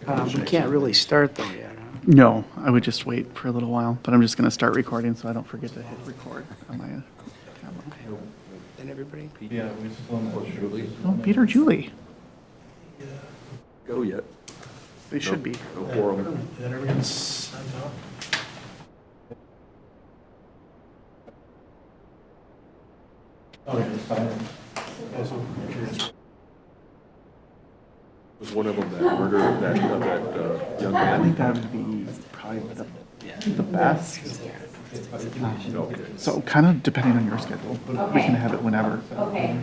We can't really start though yet, huh? No, I would just wait for a little while, but I'm just going to start recording so I don't forget to hit record on my camera. And everybody? Yeah, we still have Julie. Oh, Peter, Julie. Go yet. They should be. No quorum. Then everyone's signed out. Oh, yeah, it's fine. Also curious. Was one of them that murdered that young I think man? that would be probably the best. Okay. So kind of depending on your schedule, we can have it whenever. Okay.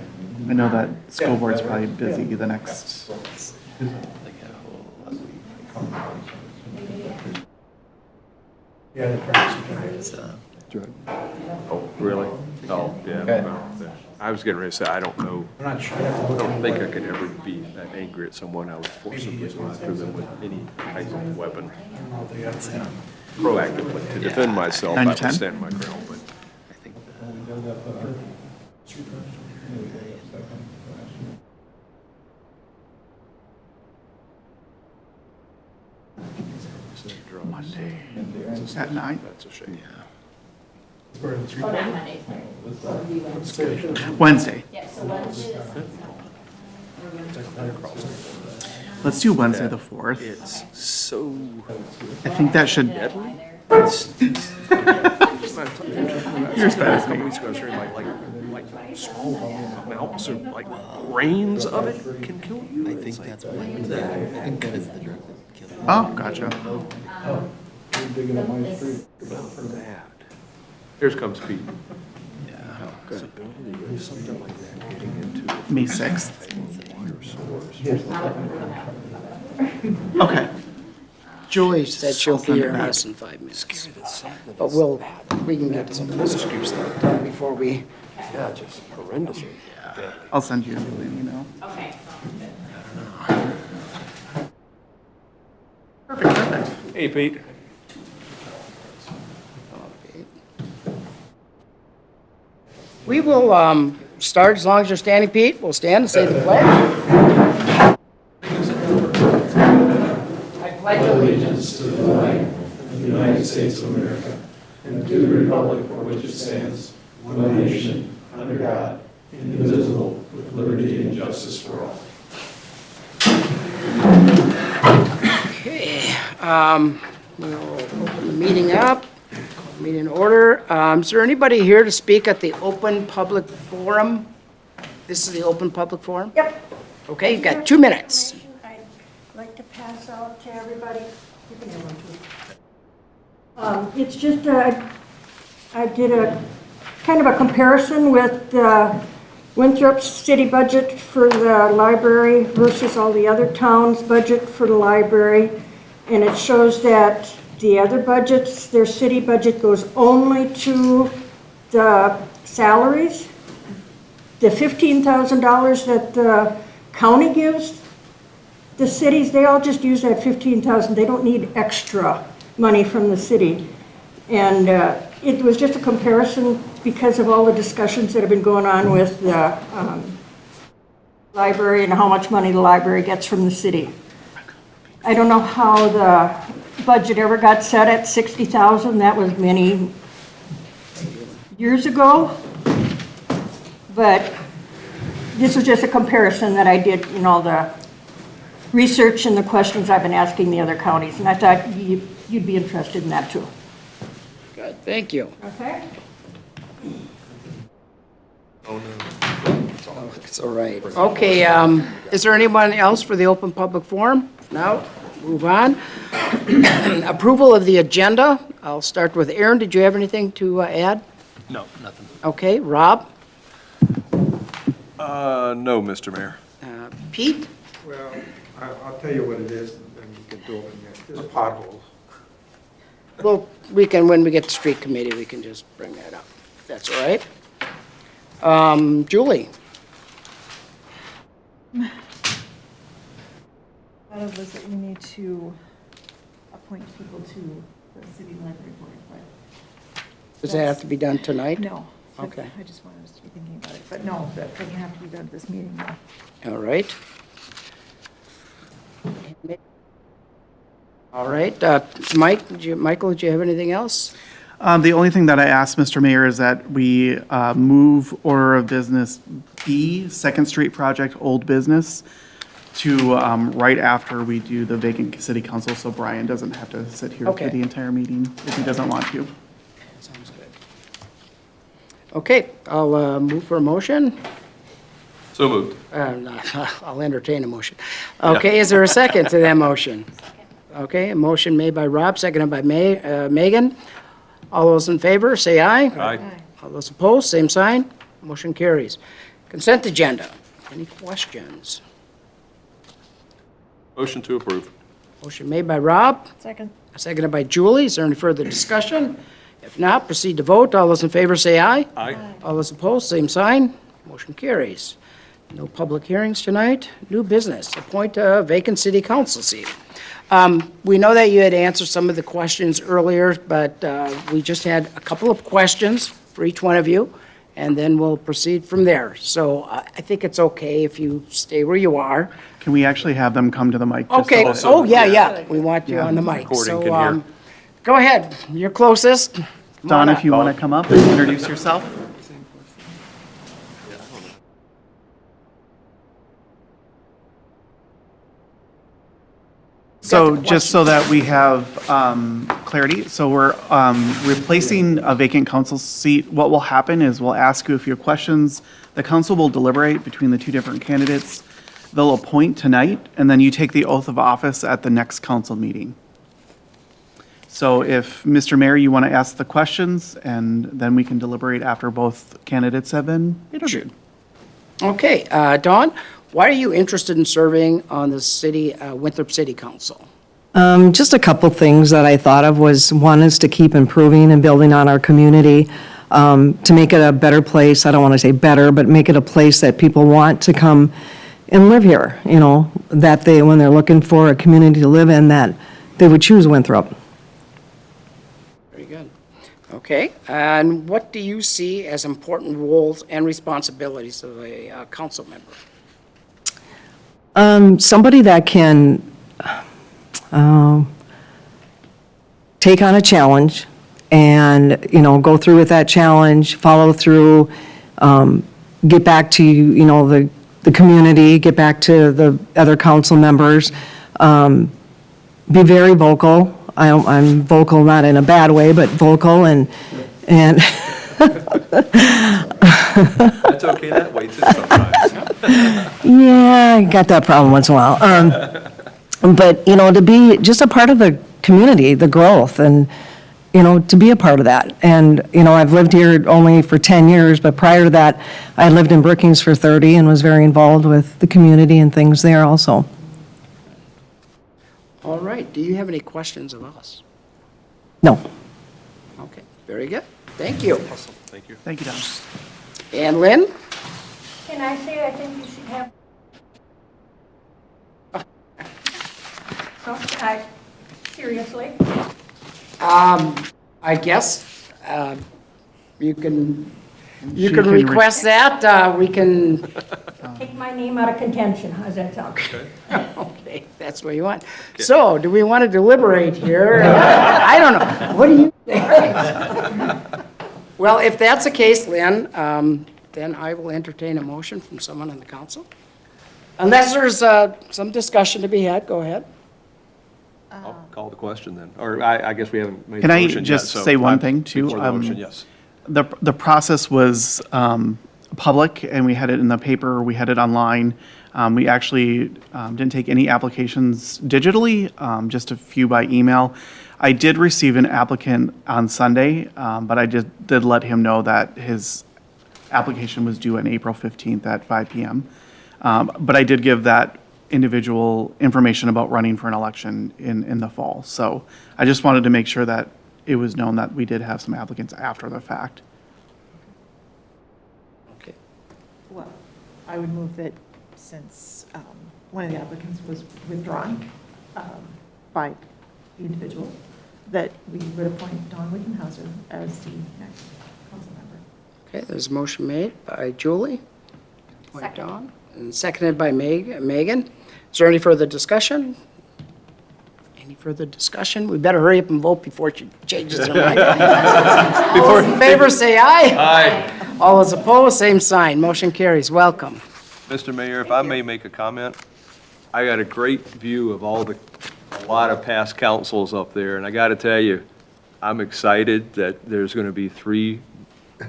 I know that school board's probably busy the next. Yeah, the practice. Oh, really? Oh, yeah. Well, yeah. I was getting ready to say, I don't know. I'm not sure. I have to I look don't at think I it. could ever be that angry at someone I would forcibly go after them with any kind of weapon. I don't know if they got that. Proactively, to defend myself, I 9 would to 10? stand my ground, but Monday at 9. that's a shame. Or it's Oh, not Monday, sorry. So it'll be Wednesday. Wednesday. Yeah, so Wednesday the Let's do Wednesday the 4th. It's so. I think that should. You're as bad as me. Weeks ago, I was hearing like small amounts of like grains of it can kill you. I think that's what I think that is the drug that kills you. Oh, gotcha. That. Here comes Pete. Yeah. Good. Something like that getting into May 6th. water source. Okay. Julie said she'll I'll be send it here in back. less than 5 minutes. But we can get some of this stuff done before we, Yeah, just horrendous. I'll send you an email. Okay. Perfect, perfect. Hey, Pete. we will start as long as you're standing, Pete. We'll stand and say the pledge. I pledge allegiance To the flag of the United States of America and to the republic for which it stands, one nation, under God, indivisible, with liberty and justice for all. Okay, we'll open the meeting up, call the meeting in order. Is there anybody here to speak at the open public forum? This is the open public forum? Yep. Okay, you've got 2 minutes. I'd like to pass out to everybody. You can have one too. It's just, I did a kind of a comparison with Winthrop's city budget for the library versus all the other towns' budget for the library. And it shows that the other budgets, their city budget goes only to the salaries. The $15,000 that the county gives the cities, they all just use that $15,000. They don't need extra money from the city. And it was just a comparison because of all the discussions that have been going on with the library and how much money the library gets from the city. I don't know how the budget ever got set at $60,000. That was many years ago. But this was just a comparison that I did in all the research and the questions I've been asking the other counties. And I thought you'd be interested in that too. Good, thank you. Okay? It's all right. Okay, is there anyone else for the open public forum? No? Move on. Approval of the agenda. I'll start with Aaron. Did you have anything to add? No, nothing. Okay, Rob? No, Mr. Mayor. Pete? Well, I'll tell you what it is, and you can do it. There's potholes. Well, when we get to street committee, we can just bring that up. That's all right. Julie? Was that we need to appoint people to the city library board, but. Does that have to be done tonight? No. Okay. I just wanted us to be thinking about it, but no, that doesn't have to be done at this meeting, no. All right. All right, Michael, did you have anything else? The only thing that I asked Mr. Mayor is that we move order of business B, Second Street Project, Old Business, to right after we do the vacant city council, so Brian doesn't have to sit here Okay. for the entire meeting if he doesn't want to. Sounds good. Okay, I'll move for a motion. So moved. I'll entertain a motion. Okay, is there a second to that motion? Okay, a motion made by Rob, seconded by Megan. All those in favor, say aye. Aye. All those opposed, same sign. Motion carries. Consent agenda. Any questions? Motion to approve. Motion made by Rob, Second. seconded by Julie. Is there any further discussion? If not, proceed to vote. All those in favor, say aye. Aye. All those opposed, same sign. Motion carries. No public hearings tonight. New business, appoint a vacant city council seat. We know that you had answered some of the questions earlier, but we just had a couple of questions for each one of you, and then we'll proceed from there. So I think it's okay if you stay where you are. Can we actually have them come to the mic? just Okay, so- oh, yeah, we want you on the mic. Recording So, can hear. go ahead, you're closest. Come Don, on if you up. want to come up and introduce yourself. So just so that we have clarity, so we're replacing a vacant council seat. What will happen is we'll ask you a few questions. The council will deliberate between the two different candidates. They'll appoint tonight, and then you take the oath of office at the next council meeting. So if, Mr. Mayor, you want to ask the questions, and then we can deliberate after both candidates have been interviewed. Okay, Dawn, why are you interested in serving on the city, Winthrop City Council? Just a couple things that I thought of was, one is to keep improving and building on our community, to make it a better place. I don't want to say better, but make it a place that people want to come and live here, you know, that they, when they're looking for a community to live in, that they would choose Winthrop. Very good. Okay, and what do you see as important roles and responsibilities of a council member? Somebody that can take on a challenge and, you know, go through with that challenge, follow through, get back to, you know, the community, get back to the other council members, be very vocal. I'm vocal not in a bad way, but vocal and That's okay that way too sometimes. yeah, I got that problem once in a while. But, you know, to be just a part of the community, the growth, and, you know, to be a part of that. And, you know, I've lived here only for 10 years, but prior to that, I lived in Brookings for 30 and was very involved with the community and things there also. All right, do you have any questions of us? No. Okay, very good. Thank you. Awesome, thank you. Thank you, Don. And Lynn? Can I say I think you should have? Okay, seriously? I guess you can She can request that. We can, Take my name out of contention, how's that sound? okay, that's what you want. So, do we want to deliberate here? I don't know. What do you think? Well, if that's the case, Lynn, then I will entertain a motion from someone on the council. Unless there's some discussion to be had, go ahead. I'll call the question then, or I guess we haven't made the Can I motion yet. just so say one I'm- thing, too? Before the motion, yes. The process was public, and we had it in the paper, we had it online. We actually didn't take any applications digitally, just a few by email. I did receive an applicant on Sunday, but I did let him know that his application was due on April 15th at 5 PM. But I did give that individual information about running for an election in the fall. So I just wanted to make sure that it was known that we did have some applicants after the fact. Okay. Well, I would move that since one of the applicants was withdrawn by the individual, that we would appoint Dawn Wickenhauser as the next council member. Okay, there's a motion made by Julie. Point Dawn, and seconded by Megan. Is there any further discussion? Any further discussion? We better hurry up and vote before she changes her mind. All those in favor, say aye. Aye. All those opposed, same sign. Motion carries. Welcome. Mr. Mayor, if I may make a comment, I got a great view of a lot of past councils up there, and I got to tell you, I'm excited that there's going to be 3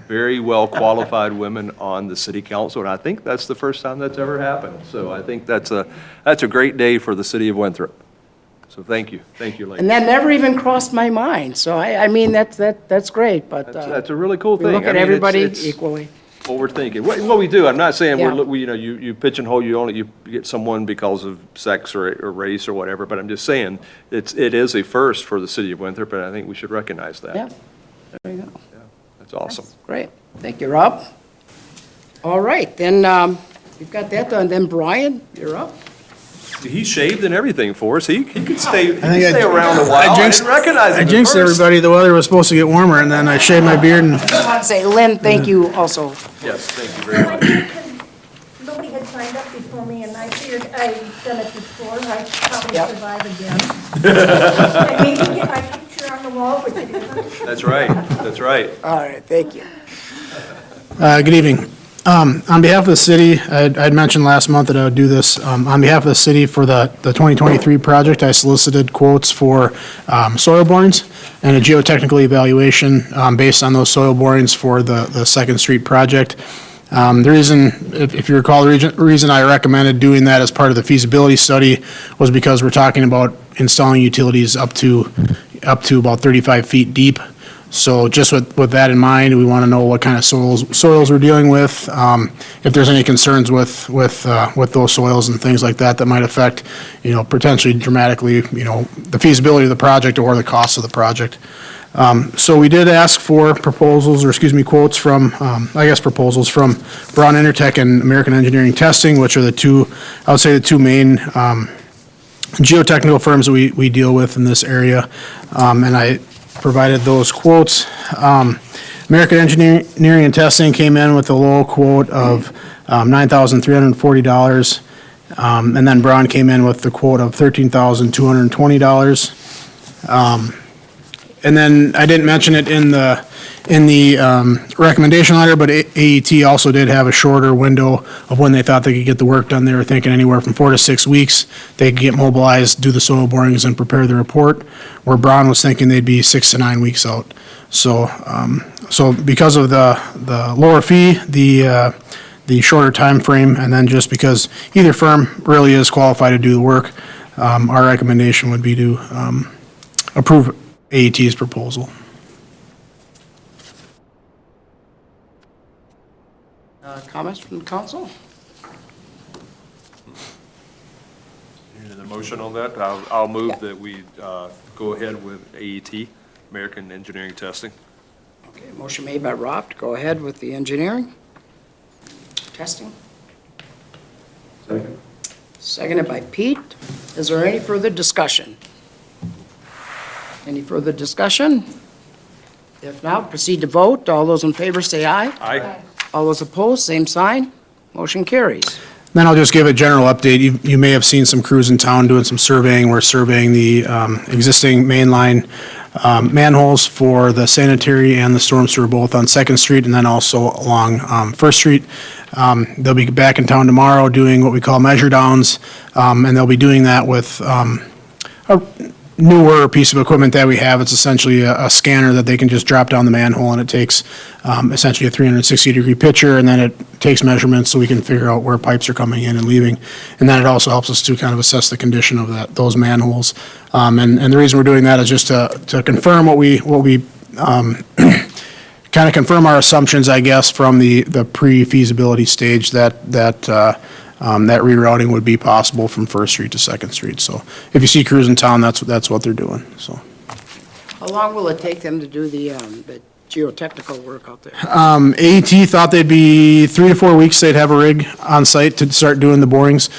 very well-qualified women on the city council, and I think that's the first time that's ever happened. So I think that's a great day for the city of Winthrop. So thank you, ladies. And that never even crossed my mind. So I mean, that's great, but That's a really cool we thing. look I at mean, everybody it's equally. what we're thinking. What we do, I'm not saying Yeah. you pigeonhole, you get someone because of sex or race or whatever, but I'm just saying, it is a first for the city of Winthrop, and I think we should recognize that. Yeah, there you go. That's awesome. Great. Thank you, Rob. All right, then you've got that done. Then Brian, you're up. He shaved and everything for us. He could stay I around a while. I jinxed- didn't recognize him I at jinxed first. everybody. The weather was supposed to get warmer, and then I shaved my beard and I just want to say, Lynn, thank you also. Yes, thank you very much. Nobody had signed up before me, and I figured I'd done it before, I'd probably Yep. survive again. And maybe get my picture on the wall, which it isn't. That's right, that's right. All right, thank you. good evening. On behalf of the city, I'd mentioned last month that I would do this. On behalf of the city for the 2023 project, I solicited quotes for soil borings and a geotechnical evaluation based on those soil borings for the Second Street project. The reason, if you recall, the reason I recommended doing that as part of the feasibility study was because we're talking about installing utilities up to about 35 feet deep. So just with that in mind, we want to know what kind of soils we're dealing with, if there's any concerns with those soils and things like that might affect, potentially dramatically, the feasibility of the project or the cost of the project. So we did ask for quotes from, proposals from Braun Intertech and American Engineering Testing, which are the two main geotechnical firms that we deal with in this area. And I provided those quotes. American Engineering and Testing came in with a low quote of $9,340. And then Braun came in with the quote of $13,220. And then I didn't mention it in the recommendation letter, but AET also did have a shorter window of when they thought they could get the work done. They were thinking anywhere from 4 to 6 weeks. They could get mobilized, do the soil borings, and prepare the report, where Braun was thinking they'd be 6 to 9 weeks out. So because of the lower fee, the shorter time frame, and then just because either firm really is qualified to do the work, our recommendation would be to approve AET's proposal. Comments from the council? Any other motion on that? I'll move that we go ahead with AET, American Engineering Testing. Okay, motion made by Rob to go ahead with the engineering testing. Second. Seconded by Pete. Is there any further discussion? Any further discussion? If not, proceed to vote. All those in favor say aye. Aye. All those opposed, same sign. Motion carries. Then I'll just give a general update. You may have seen some crews in town doing some surveying. We're surveying the existing mainline manholes for the sanitary and the storm sewer, both on Second Street and then also along First Street. They'll be back in town tomorrow doing what we call measure downs, and they'll be doing that with a newer piece of equipment that we have. It's essentially a scanner that they can just drop down the manhole, and it takes essentially a 360-degree picture, and then it takes measurements so we can figure out where pipes are coming in and leaving. And then it also helps us to kind of assess the condition of those manholes. And the reason we're doing that is just to confirm what we kind of confirm our assumptions, I guess, from the pre-feasibility stage that rerouting would be possible from First Street to Second Street. So if you see crews in town, that's what they're doing, so. How long will it take them to do the geotechnical work out there? AET thought they'd be 3 to 4 weeks, they'd have a rig on site to start doing the borings.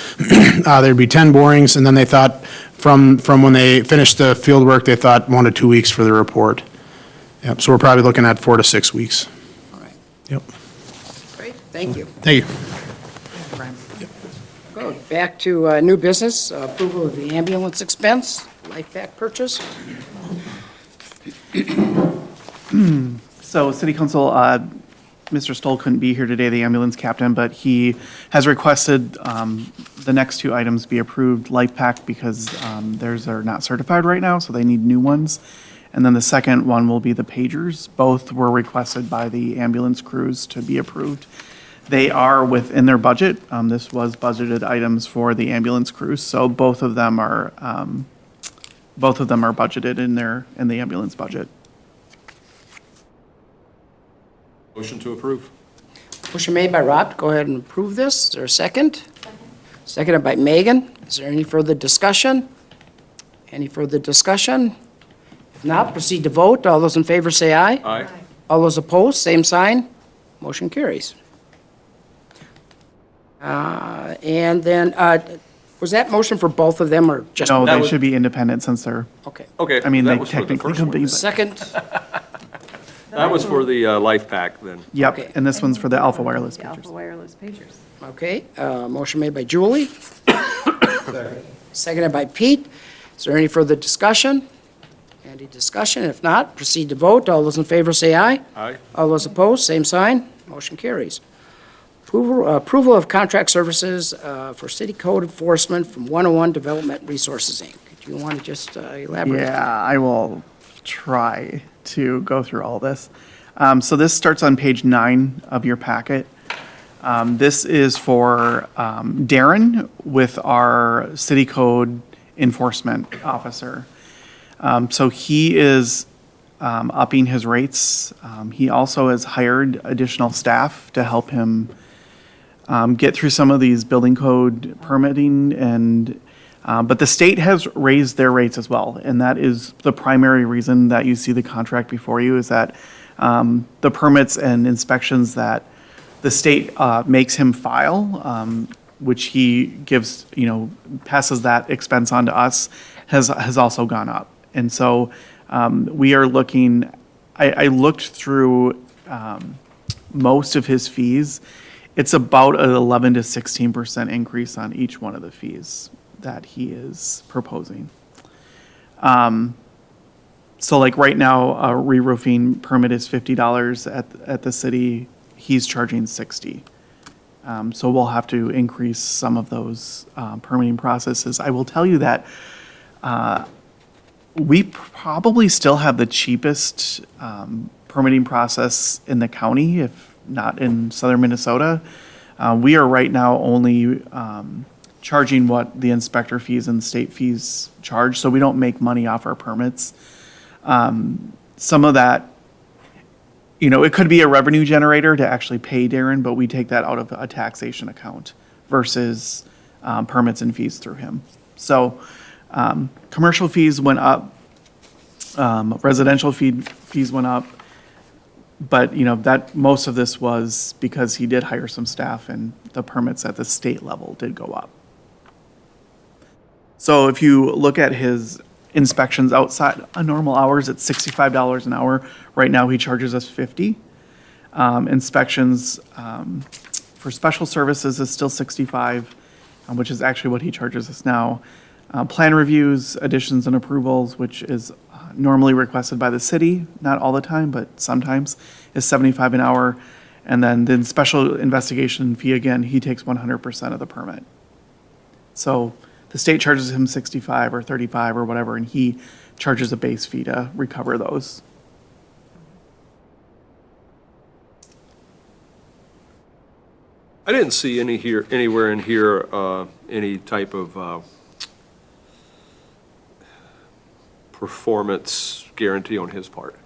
There'd be 10 borings, and then they thought from when they finished the field work, they thought 1 to 2 weeks for the report. Yep, so we're probably looking at 4 to 6 weeks. All right, Yep. great, thank you. Thank you. Go back to new business, approval of the ambulance expense. life pack purchase. So City Council, Mr. Stoll couldn't be here today, the ambulance captain, but he has requested the next two items be approved, life pack, because theirs are not certified right now, so they need new ones. And then the second one will be the pagers. Both were requested by the ambulance crews to be approved. They are within their budget. This was budgeted items for the ambulance crews, so both of them are budgeted in the ambulance budget. Motion to approve. Motion made by Rob to go ahead and approve this. Is there a second? Seconded by Megan. Is there any further discussion? Any further discussion? If not, proceed to vote. All those in favor say aye. Aye. All those opposed, same sign. Motion carries. And then, was that motion for both of them or just? No, That they was- should be independent since they're, Okay. Okay. I mean, that they was for the technically first could one. be, but, Second, That was for the life pack then. yep, Okay. and this one's for the Alpha Wireless The Alpha pagers. Wireless pagers. okay, motion made by Julie. Seconded by Pete. Is there any further discussion? Any discussion? If not, proceed to vote. All those in favor say aye. Aye. All those opposed, same sign. Motion carries. Approval of contract services for city code enforcement from 101 Development Resources, Inc. Do you want to just elaborate? Yeah, I will try to go through all this. So this starts on page 9 of your packet. This is for Darren with our city code enforcement officer. So he is upping his rates. He also has hired additional staff to help him get through some of these building code permitting and, but the state has raised their rates as well. And that is the primary reason that you see the contract before you is that the permits and inspections that the state makes him file, which he gives, passes that expense on to us, has also gone up. And so we are looking, I looked through most of his fees. It's about an 11 to 16% increase on each one of the fees that he is proposing. So like right now, a re-roofing permit is $50 at the city. He's charging 60. So we'll have to increase some of those permitting processes. I will tell you that we probably still have the cheapest permitting process in the county, if not in southern Minnesota. We are right now only charging what the inspector fees and state fees charge, so we don't make money off our permits. Some of that, it could be a revenue generator to actually pay Darren, but we take that out of a taxation account versus permits and fees through him. So commercial fees went up, residential fees went up, but that most of this was because he did hire some staff and the permits at the state level did go up. So if you look at his inspections outside of normal hours, it's $65 an hour. Right now, he charges us $50. Inspections for special services is still $65, which is actually what he charges us now. Plan reviews, additions, and approvals, which is normally requested by the city, not all the time, but sometimes, is $75 an hour. And then special investigation fee, again, he takes 100% of the permit. So the state charges him 65 or 35 or whatever, and he charges a base fee to recover those. I didn't see anywhere in here, any type of performance guarantee on his part.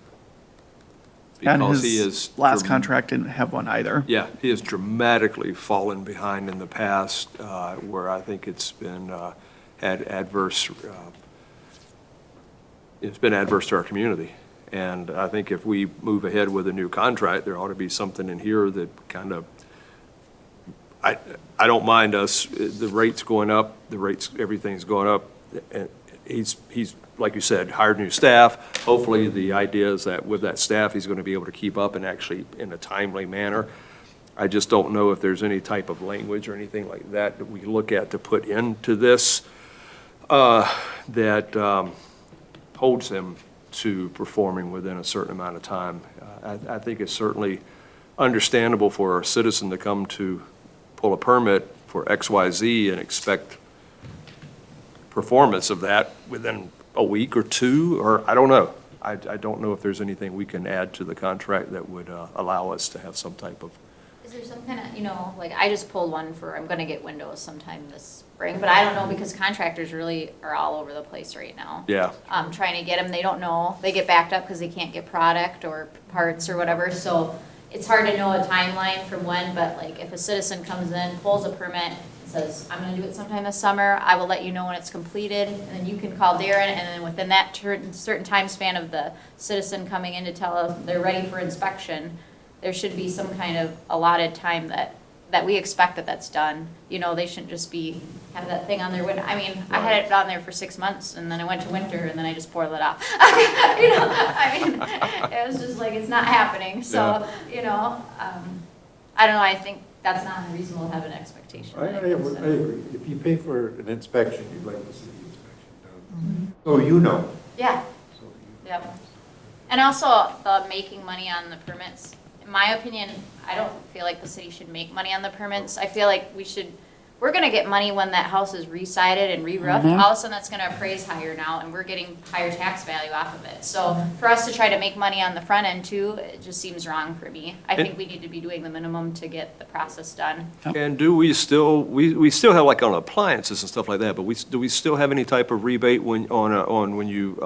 And Because he his is. last contract didn't have one either. Yeah, he has dramatically fallen behind in the past, where I think it's been, had adverse, it's been adverse to our community. And I think if we move ahead with a new contract, there ought to be something in here that kind of, I don't mind us, the rates going up, everything's going up. And he's, like you said, hired new staff. Hopefully, the idea is that with that staff, he's going to be able to keep up and actually in a timely manner. I just don't know if there's any type of language or anything like that that we look at to put into this. that holds them to performing within a certain amount of time. I think it's certainly understandable for a citizen to come to pull a permit for XYZ and expect performance of that within a week or two, or I don't know. I don't know if there's anything we can add to the contract that would allow us to have some type of. Is there some kind of, like I just pulled one I'm gonna get windows sometime this spring, but I don't know because contractors really are all over the place right now. Yeah. Trying to get them, they don't know, they get backed up because they can't get product or parts or whatever, so it's hard to know a timeline from when, but like if a citizen comes in, pulls a permit, and says, I'm gonna do it sometime this summer, I will let you know when it's completed, and then you can call Darren, and then within that certain time span of the citizen coming in to tell them they're ready for inspection, there should be some kind of allotted time that we expect that's done. They shouldn't just have that thing on their window. I mean, I had it on there for 6 months, and then I went to winter, and then I just poured it off. It was just like, it's not happening. So, I don't know, I think that's not unreasonable to have an expectation. I agree. If you pay for an inspection, you'd like to see the inspection done. So you know. Yeah, So you- yep. And also, the making money on the permits, in my opinion, I don't feel like the city should make money on the permits. I feel like we're gonna get money when that house is re-sided and re-roofed. All of a sudden, that's gonna appraise higher now, and we're getting higher tax value off of it. So for us to try to make money on the front end too, it just seems wrong for me. I think we need to be doing the minimum to get the process done. And do we still, we still have like on appliances and stuff like that, but do we still have any type of rebate when you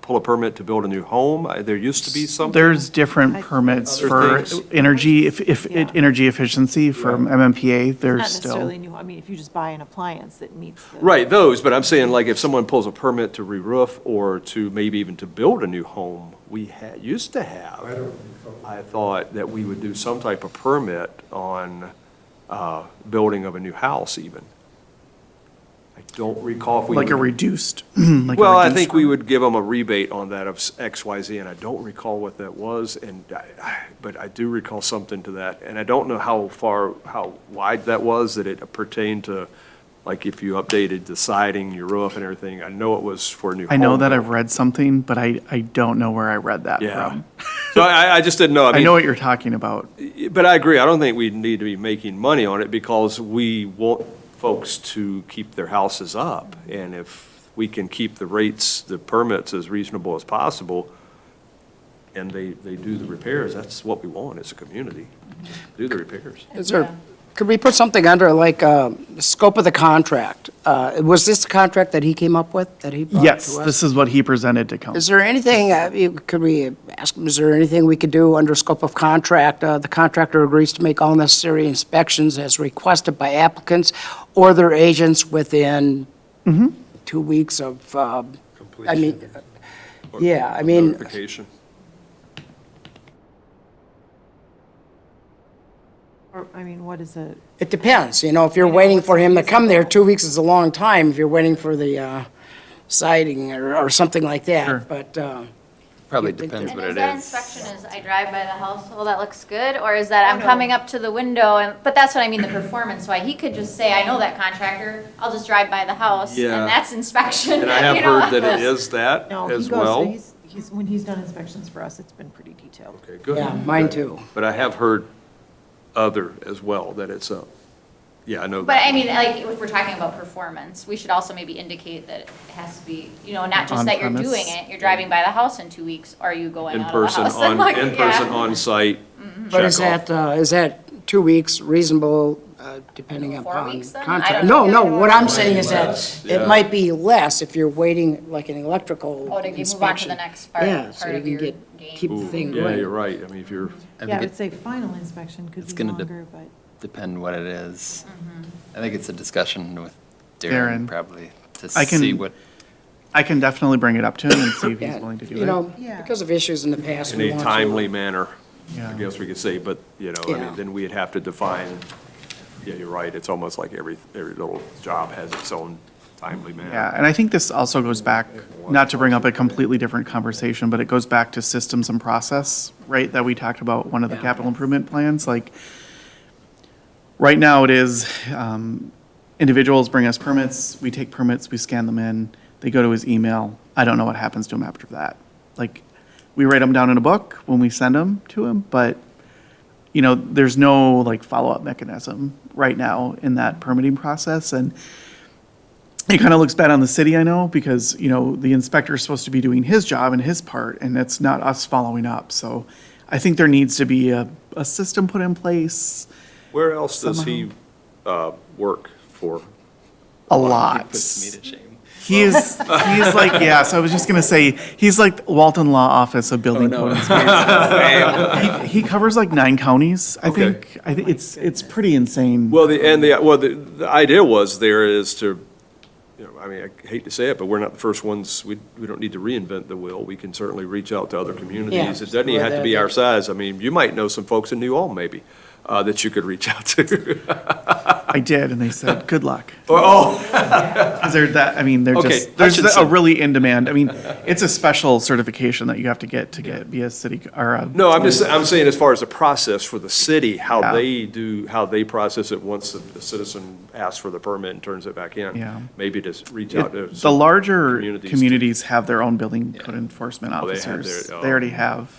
pull a permit to build a new home? There used to be something. There's different permits Other for things? energy, Yeah. energy efficiency from MMPA, Not there's necessarily still. new, I mean, if you just buy an appliance that meets the. Right, those, but I'm saying like if someone pulls a permit to re-roof or to maybe even to build a new home, we used to I have, don't think so. I thought that we would do some type of permit on building of a new house even. I don't recall if we. Like a would- reduced, Well, I think we would give them a rebate on that of XYZ, and I don't recall what that was, but I do recall something to that. And I don't know how wide that was, that it pertained to, like, if you updated the siding, your roof and everything. I know it was for a new home. I know that I've build. read something, but I don't know where I read that Yeah. from. So I just didn't know. I know what you're talking about. But I agree, I don't think we need to be making money on it because we want folks to keep their houses up. And if we can keep the rates, the permits as reasonable as possible, and they do the repairs, that's what we want as a community, do the repairs. Could we put something under, like, scope of the contract? Was this the contract that he came up with, that he brought to Yes, us? this is what he presented to council. Is there anything, could we ask him, is there anything we could do under scope of contract? The contractor agrees to make all necessary inspections as requested by applicants or their agents within 2 weeks of, I mean, yeah, I mean, Notification. Or, I mean, what is it? it depends, if you're waiting for him to come there, 2 weeks is a long time if you're waiting for the siding or something like Sure. that, but, Probably You think depends And what is it that is. inspection, is I drive by the house, oh, that looks good, or is that I'm coming up to the window but that's what I mean, the performance, why he could just say, I know that contractor, I'll just drive by the house, Yeah. and that's inspection. And I have you know? heard that it is that No, as he goes, well. when he's done inspections for us, it's been pretty detailed. Okay, good. yeah, mine too. But I have heard other as well, that it's yeah, I know But that. I mean, like, if we're talking about performance, we should also maybe indicate that it has to be, not just that you're On-premise. doing it, you're driving by the house in 2 weeks, or are you going In out of the person, house? Like, in person, yeah. on site. But is check off. that 2 weeks reasonable, depending 4 upon weeks then? I contract? don't No, know. what I'm saying is that Less, yeah. it might be less if you're waiting, like an electrical Oh, to move on to the inspection. next part, Yeah, so part you of can your keep the game. thing Yeah, going. you're right. I mean, if you're, I Yeah, I think would it say final inspection could It's be gonna longer, but. depend what it is. I think it's a discussion with Darren. Darren probably to I can- see what, I can definitely bring it up to him and see if he's Yeah, willing to do it. Yeah. Because of issues in the past. in we a want to- timely manner, Yeah. I guess we could say, but, I Yeah. mean, then we'd have to define, yeah, you're right. It's almost like every little job has its own timely manner. Yeah, and I think this also goes back, not to bring up a completely different conversation, but it goes back to systems and process, right? That we talked about, one of the Yeah. capital improvement plans, like, right now it is, individuals bring us permits, we take permits, we scan them in, they go to his email. I don't know what happens to him after that. Like, we write them down in a book when we send them to him, but, you know, there's no like follow-up mechanism right now in that permitting process. And it kind of looks bad on the city, I know, because, you know, the inspector is supposed to be doing his job and his part, and it's not us following up. So I think there needs to be a system put in place. Where else does he work for? A lot. Puts me to shame. He's like, yeah, so I was just gonna say, he's like Walton Law Office of Building Oh, no. Code Inspections. He covers like 9 counties, I Okay. think. I think it's pretty insane. Well, the idea was there is to, you know, I mean, I hate to say it, but we're not the first ones, we don't need to reinvent the wheel. We can certainly reach out to other communities. Yeah. It doesn't even have to be our size. I mean, you might know some folks in New Ulm maybe, that you could reach out to. I did, and they said, good luck. Oh, 'Cause they're that, I mean, they're Okay, just, I there's should a say- really in demand. I mean, it's a special certification that you have to get be a city, or a. no, I'm saying as far as the process for the city, how Yeah. how they process it once the citizen asks for the permit and turns it back in. Yeah. Maybe to reach out to. The some larger communities. communities have their own building code enforcement Oh, they have officers. their- They already have,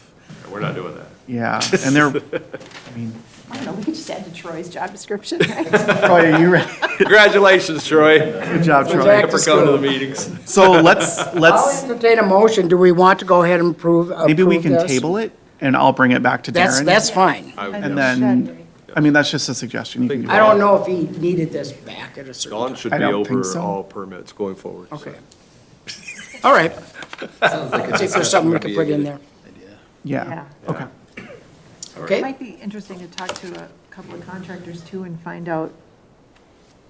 We're not doing that. yeah, and they're, I mean, I don't know, we could just add to Troy's job description, right? Troy, are you ready? Congratulations, Troy. Good job, Troy. Back For to coming to the school. meetings. So let's, I'll entertain a motion. Do we want to go ahead and maybe we approve can this? table it, and I'll bring it back to Darren. That's fine. And then, I mean, that's just a suggestion. You can do I don't that. know if he needed this back at a certain Dawn time. should I be don't over think so. all permits going forward. Okay. All right. See if there's something we can put in there. Yeah, okay. It Okay? might be interesting to talk to a couple of contractors too and find out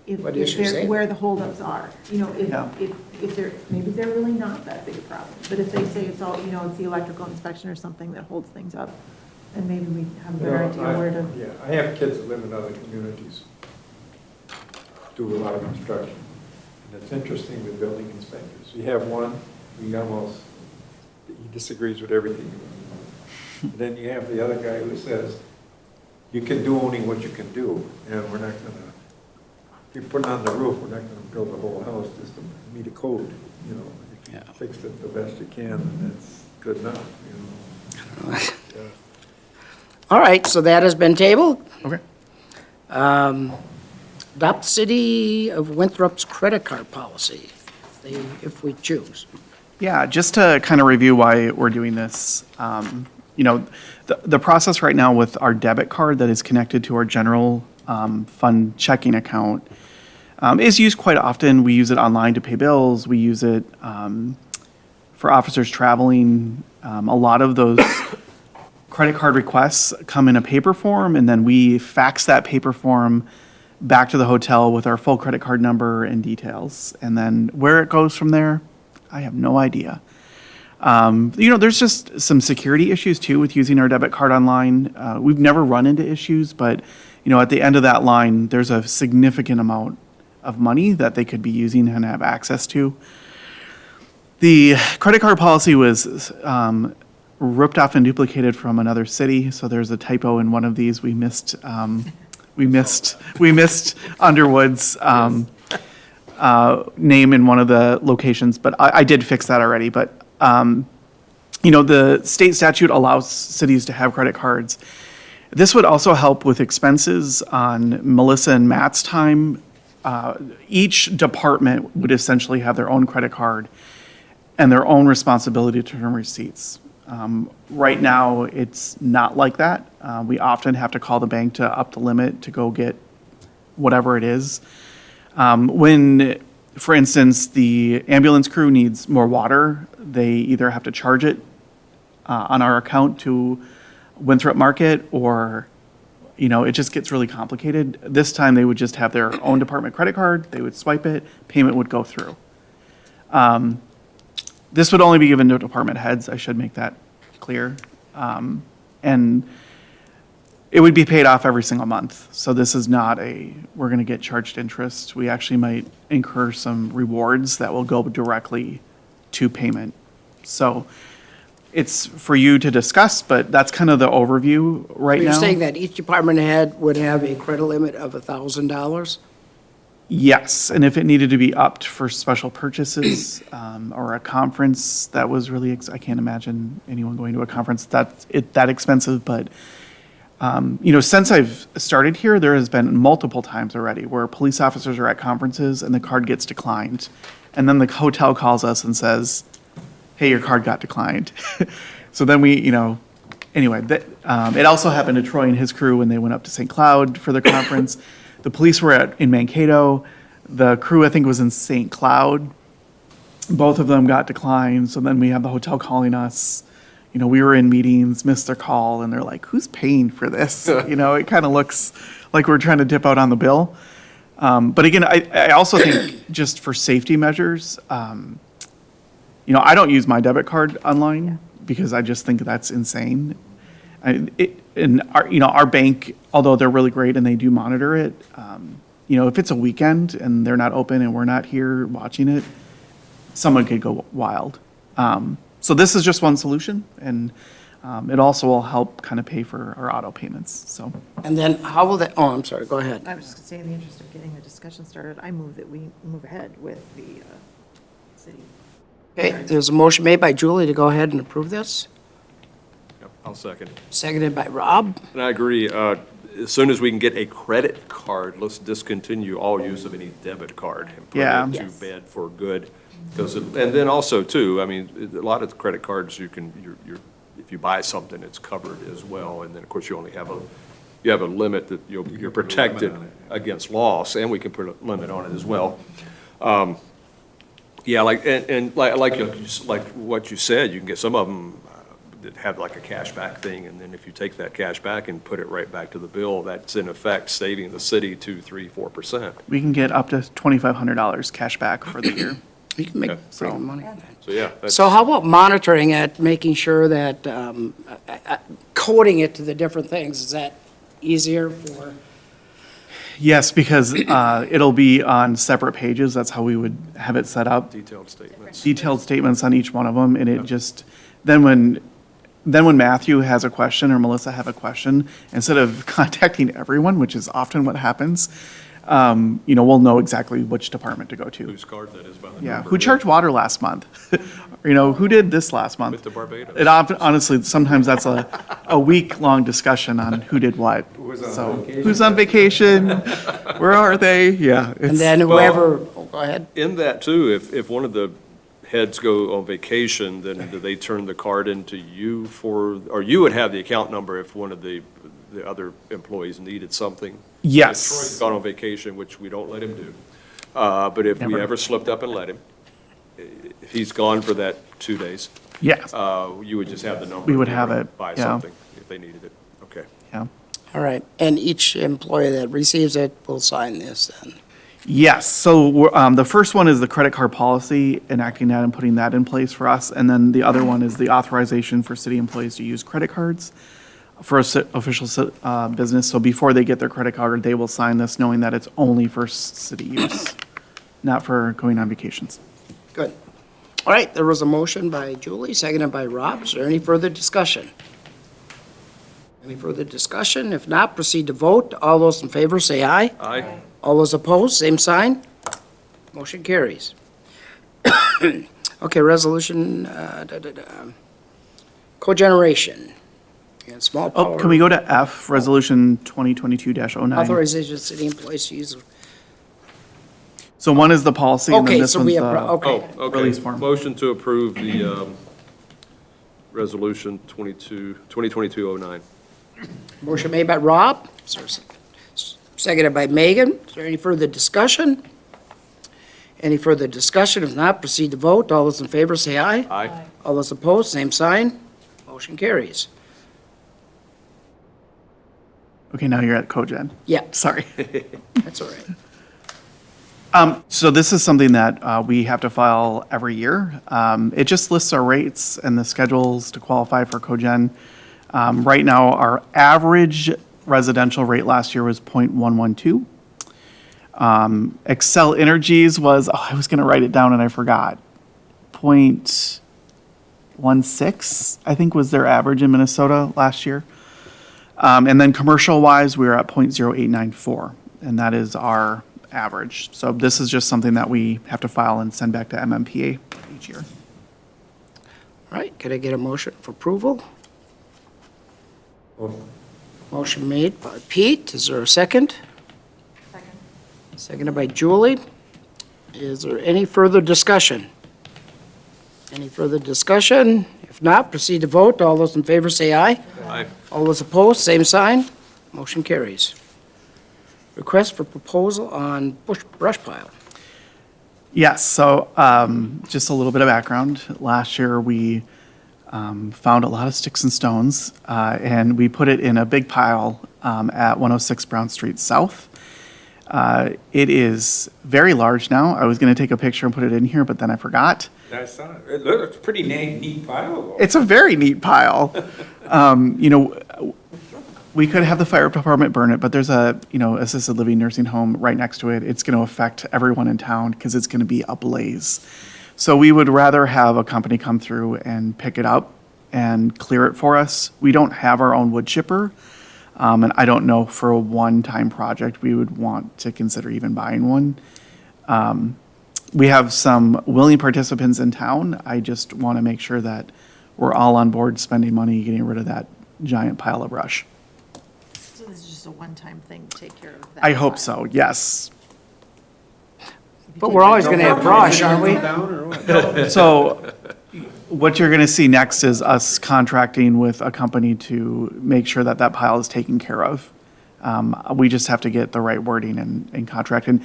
if, What if issues they're, they- where the holdups are. You know, Yeah. if they're, maybe they're really not that big a problem. But if they say it's all, you know, it's the electrical inspection or something that holds things up, then maybe we have a better idea where to. Yeah, I have kids that live in other communities, do a lot of construction. And it's interesting with building inspectors. You have one, he disagrees with everything. And then you have the other guy who says, you can do only what you can do, and we're not gonna, if you put it on the roof, we're not gonna build the whole house just to meet a code, you know. If you fix it the best you can, and that's good enough, you know. Yeah. All right, so that has been tabled. Okay. Adopt City of Winthrop's credit card policy, if we choose. Yeah, just to kind of review why we're doing this, you know, the process right now with our debit card that is connected to our general fund checking account is used quite often. We use it online to pay bills. We use it for officers traveling. A lot of those credit card requests come in a paper form, and then we fax that paper form back to the hotel with our full credit card number and details. And then where it goes from there, I have no idea. You know, there's just some security issues too with using our debit card online. We've never run into issues, but you know, at the end of that line, there's a significant amount of money that they could be using and have access to. The credit card policy was ripped off and duplicated from another city, so there's a typo in one of these. We missed Underwood's name in one of the locations, but I did fix that already. But you know, the state statute allows cities to have credit cards. This would also help with expenses on Melissa and Matt's time. Each department would essentially have their own credit card and their own responsibility to turn receipts. Right now, it's not like that. We often have to call the bank to up the limit to go get whatever it is. When, for instance, the ambulance crew needs more water, they either have to charge it on our account to Winthrop Market, or, you know, it just gets really complicated. This time, they would just have their own department credit card, they would swipe it, payment would go through. This would only be given to department heads, I should make that clear. And it would be paid off every single month. So this is not we're going to get charged interest. We actually might incur some rewards that will go directly to payment. So it's for you to discuss, but that's kind of the overview right now. You're saying that each department head would have a credit limit of $1,000? Yes, and if it needed to be upped for special purchases or a conference, that was really, I can't imagine anyone going to a conference that expensive, but, since I've started here, there has been multiple times already where police officers are at conferences and the card gets declined. And then the hotel calls us and says, hey, your card got declined. So then anyway, it also happened to Troy and his crew when they went up to St. Cloud for the conference. The police were in Mankato. The crew, I think, was in St. Cloud. Both of them got declined. So then we have the hotel calling us. We were in meetings, missed their call, and they're like, who's paying for this? It kind of looks like we're trying to dip out on the bill. But again, I also think just for safety measures, I don't use my debit card online because I just think that's insane. Our bank, although they're really great and they do monitor it, if it's a weekend and they're not open and we're not here watching it, someone could go wild. So this is just one solution, and it also will help kind of pay for our auto payments, so. And then how will that, oh, I'm sorry, go ahead. I was just going to say, in the interest of getting the discussion started, I move that we move ahead with the city. Okay, there's a motion made by Julie to go ahead and approve this, Yep, I'll second. seconded by Rob. And I agree, as soon as we can get a credit card, let's discontinue all use of any debit card and put Yeah. it to Yes. bed for good. And then also too, I mean, a lot of the credit cards, you're if you buy something, it's covered as well. And then, of course, you have a limit that you're protected against loss, and we can put a limit on it as well. Yeah, like what you said, you can get some of them that have like a cashback thing, and then if you take that cash back and put it right back to the bill, that's in effect saving the city 2%, 3%, 4%. We can get up to $2,500 cash back for the year. You can make Okay. pretty money. So, yeah. that's- So how about monitoring it, making sure that, coding it to the different things, is that easier for? Yes, because it'll be on separate pages. That's how we would have it set up. Detailed statements. Detailed statements on each one of them, and it just, then when Matthew has a question or Melissa have a question, instead of contacting everyone, which is often what happens, we'll know exactly which department to go to. Whose card that is by the Yeah, number. who charged water last month? Who did this last month? With the Barbados. Honestly, sometimes that's a week-long discussion on who did what. was on So, vacation. who's on vacation? Where are they? Yeah. And it's- then whoever, go ahead. In that too, if one of the heads go on vacation, then do they turn the card into you or you would have the account number if one of the other employees needed something? If Troy's Yes. gone on vacation, which we don't let him do. But if we Never. ever slipped up and let him, if he's gone for that 2 days, Yes. you would just have the number. We would and have they it, Buy yeah. something if they needed it. Okay. Yeah. All right, and each employee that receives it will sign this then. Yes, so the first one is the credit card policy, enacting that and putting that in place for us. And then the other one is the authorization for city employees to use credit cards for official business. So before they get their credit card, they will sign this knowing that it's only for city use, not for going on vacations. Good. All right, there was a motion by Julie, seconded by Rob. Is there any further discussion? Any further discussion? If not, proceed to vote. All those in favor say aye. Aye. All those opposed, same sign. Motion carries. Okay, resolution, cogeneration and small Oh, power. can we go to F, Resolution 2022-09? Authorization of city employees to use. So one is the policy, and then Okay, this so one's we the... have, okay. Oh, okay. Release form. Motion to approve the resolution 2022-09. Motion made by Rob. Is there a second? Seconded by Megan. Is there any further discussion? Any further discussion? If not, proceed to vote. All those in favor say aye. Aye. All those opposed, same sign. Motion carries. Okay, now you're at cogen. Yeah, Sorry. that's all right. So this is something that we have to file every year. It just lists our rates and the schedules to qualify for cogen. Right now, our average residential rate last year was 0.112. Excel Energies was, I was going to write it down and I forgot. 0.16, I think, was their average in Minnesota last year. And then commercial-wise, we were at 0.0894, and that is our average. So this is just something that we have to file and send back to MMPA each year. All right, can I get a motion for approval? Motion made by Pete, is there a second? Second. Seconded by Julie. Is there any further discussion? Any further discussion? If not, proceed to vote. All those in favor say aye. Aye. All those opposed, same sign. Motion carries. Request for proposal on brush pile. Yes, so just a little bit of background. Last year, we found a lot of sticks and stones, and we put it in a big pile at 106 Brown Street South. It is very large now. I was going to take a picture and put it in here, but then I forgot. That's not, it looks pretty neat pile though. It's a very neat pile. You know, we could have the fire department burn it, but there's a, you know, assisted living nursing home right next to it. It's going to affect everyone in town because it's going to be ablaze. So we would rather have a company come through and pick it up and clear it for us. We don't have our own wood chipper, and I don't know for a one-time project we would want to consider even buying one. We have some willing participants in town. I just want to make sure that we're all on board spending money getting rid of that giant pile of brush. So this is just a one-time thing to take care of that. I hope so, yes. But we're always going to have brush, aren't we? Down or what? So what you're going to see next is us contracting with a company to make sure that that pile is taken care of. We just have to get the right wording and contract. And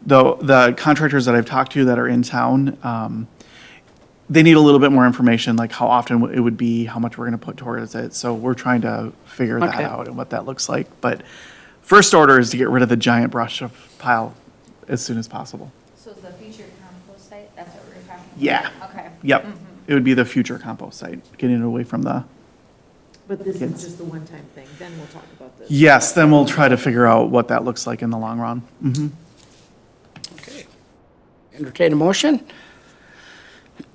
the contractors that I've talked to that are in town, they need a little bit more information, like how often it would be, how much we're going to put towards it. So we're trying to figure that Okay. out and what that looks like. But first order is to get rid of the giant brush of pile as soon as possible. So is the future compost site, that's what we're talking about? Yeah. Okay. Yep. It would be the future compost site, getting it away from the. But this Kids. is just the one-time thing, then we'll talk about this. Yes, then we'll try to figure out what that looks like in the long run. Okay. Entertain a motion?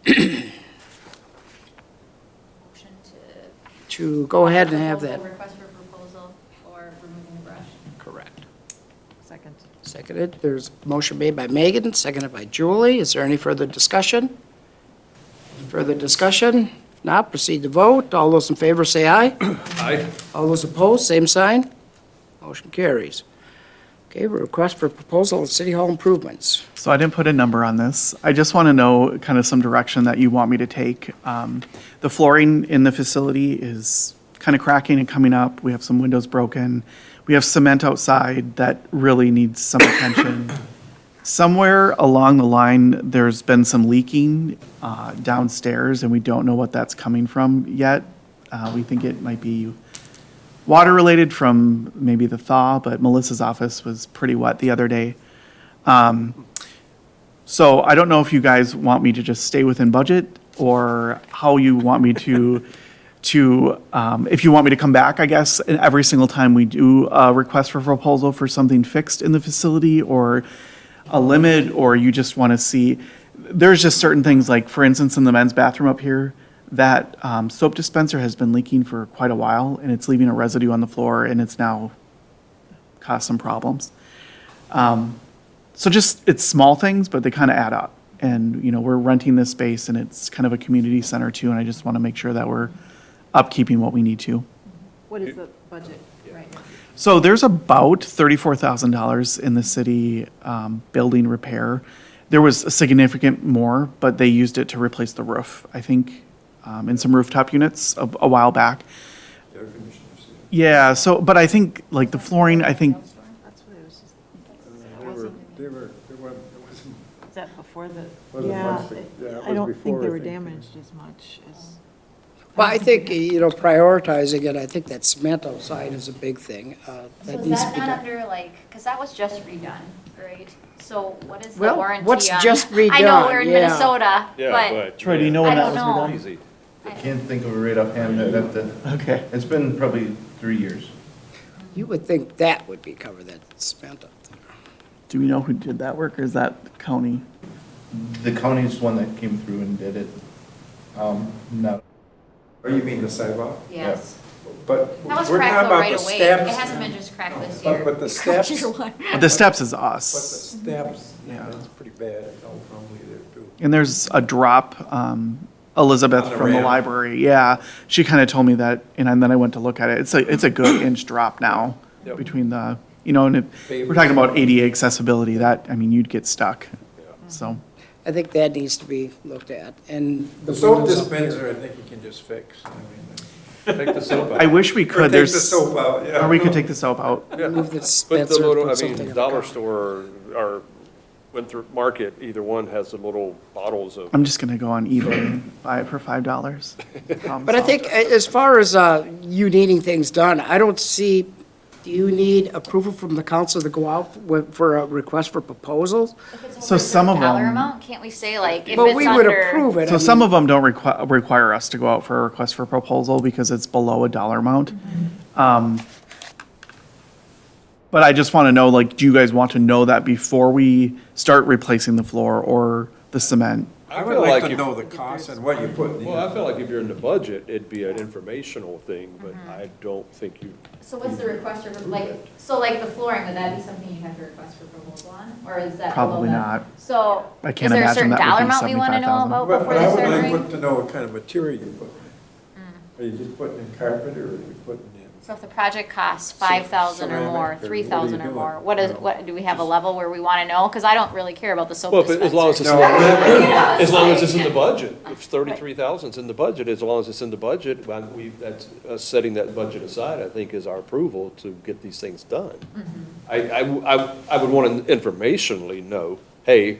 Motion To go ahead and have that. Request for proposal for removing the brush. Correct. Second. Seconded. There's a motion made by Megan, seconded by Julie. Is there any further discussion? Further discussion? If not, proceed to vote. All those in favor say aye. Aye. All those opposed, same sign. Motion carries. Okay, request for proposal of City Hall improvements. So I didn't put a number on this. I just want to know kind of some direction that you want me to take. The flooring in the facility is kind of cracking and coming up. We have some windows broken. We have cement outside that really needs some attention. Somewhere along the line, there's been some leaking downstairs, and we don't know what that's coming from yet. We think it might be water-related from maybe the thaw, but Melissa's office was pretty wet the other day. So I don't know if you guys want me to just stay within budget, or how you want me to, if you want me to come back, I guess, and every single time we do a request for proposal for something fixed in the facility, or a limit, or you just want to see, there's just certain things, like, for instance, in the men's bathroom up here, that soap dispenser has been leaking for quite a while, and it's leaving a residue on the floor, and it's now caused some problems. So just, it's small things, but they kind of add up. And, you know, we're renting this space, and it's kind of a community center too, and I just want to make sure that we're upkeeping what we need to. What is the budget right now? So there's about $34,000 in the city building repair. There was a significant more, but they used it to replace the roof, I think, and some rooftop units a while back. Air conditioners, Yeah, so, but I think, like, the flooring, I think, That's what I was just, There wasn't, is that before the? Wasn't Yeah, much to- yeah, it I was don't before, think they I were think. damaged as much as. Well, I think, you know, prioritizing it, I think that cement outside is a big thing. So That is needs to that be not done. under like, because that was just redone, right? So what is the Well, warranty on? what's just I know, redone? we're in Yeah. Minnesota, but Troy, do you know I when that don't was know. redone? Easy. Can't think of it right offhand. I'd have to- Okay. It's been probably 3 years. You would think that would be covered, that cement up there. Do we know who did that work, or is that county? The county's one that came through and did it. Not, oh, you mean the sidewalk? Yes. But That was we're cracked talking though about right the away. steps. It hasn't been just cracked this But- year. but the It's cracked steps- year one. But the steps is But the us. steps, yeah, that's pretty bad. I know probably there too. And there's a drop, Elizabeth On the from the ramp. library, yeah, she kind of told me that, and then I went to look at it. It's a good inch drop now Yep. between the, and if we're talking about ADA accessibility, that, I mean, you'd get stuck. So, I think that needs to be looked at, and. The soap windows up dispenser, here. I think you can just fix. I mean, Take the soap out. I wish we or could, take there's, the soap out, yeah. or we could take the soap out. Yeah. Move the But the dispenser, little, put I something in mean, the dollar car. store or Winthrop Market, either one has the little bottles of. I'm just gonna go on eBay and buy it for $5. But I think as far as you needing things done, I don't see, do you need approval from the council to go out for a request for proposals? If it's So over a some certain of dollar them- amount, can't we say like, if But it's we would under- approve it. I So some mean, of them don't require us to go out for a request for proposal because it's below a dollar amount. But I just want to know, like, do you guys want to know that before we start replacing the floor or the cement? I would feel like to if- know the cost and what you put in Well, I the. feel like if you're in the budget, it'd be an informational thing, but I don't think you, So what's the request for, like the flooring, would that be something you have to request for proposal on? Or is that below Probably that? not. So, I is can't there a imagine certain that would dollar be amount we want to know 75,000. about But before I they would start like doing? to know what kind of material you put in. Are you just putting in carpet or are you putting in? So if the project costs 5,000 or ceramic, more, or what are you 3,000 or doing? more, what, do we have a level where we want to know? Because I don't really care about the soap well, if it- as long as dispenser. it's, as long as it's in the budget. If 33,000's in the budget, as long as it's in the budget, that's us setting that budget aside, I think, is our approval to get these things done. I would want to informationally know, hey,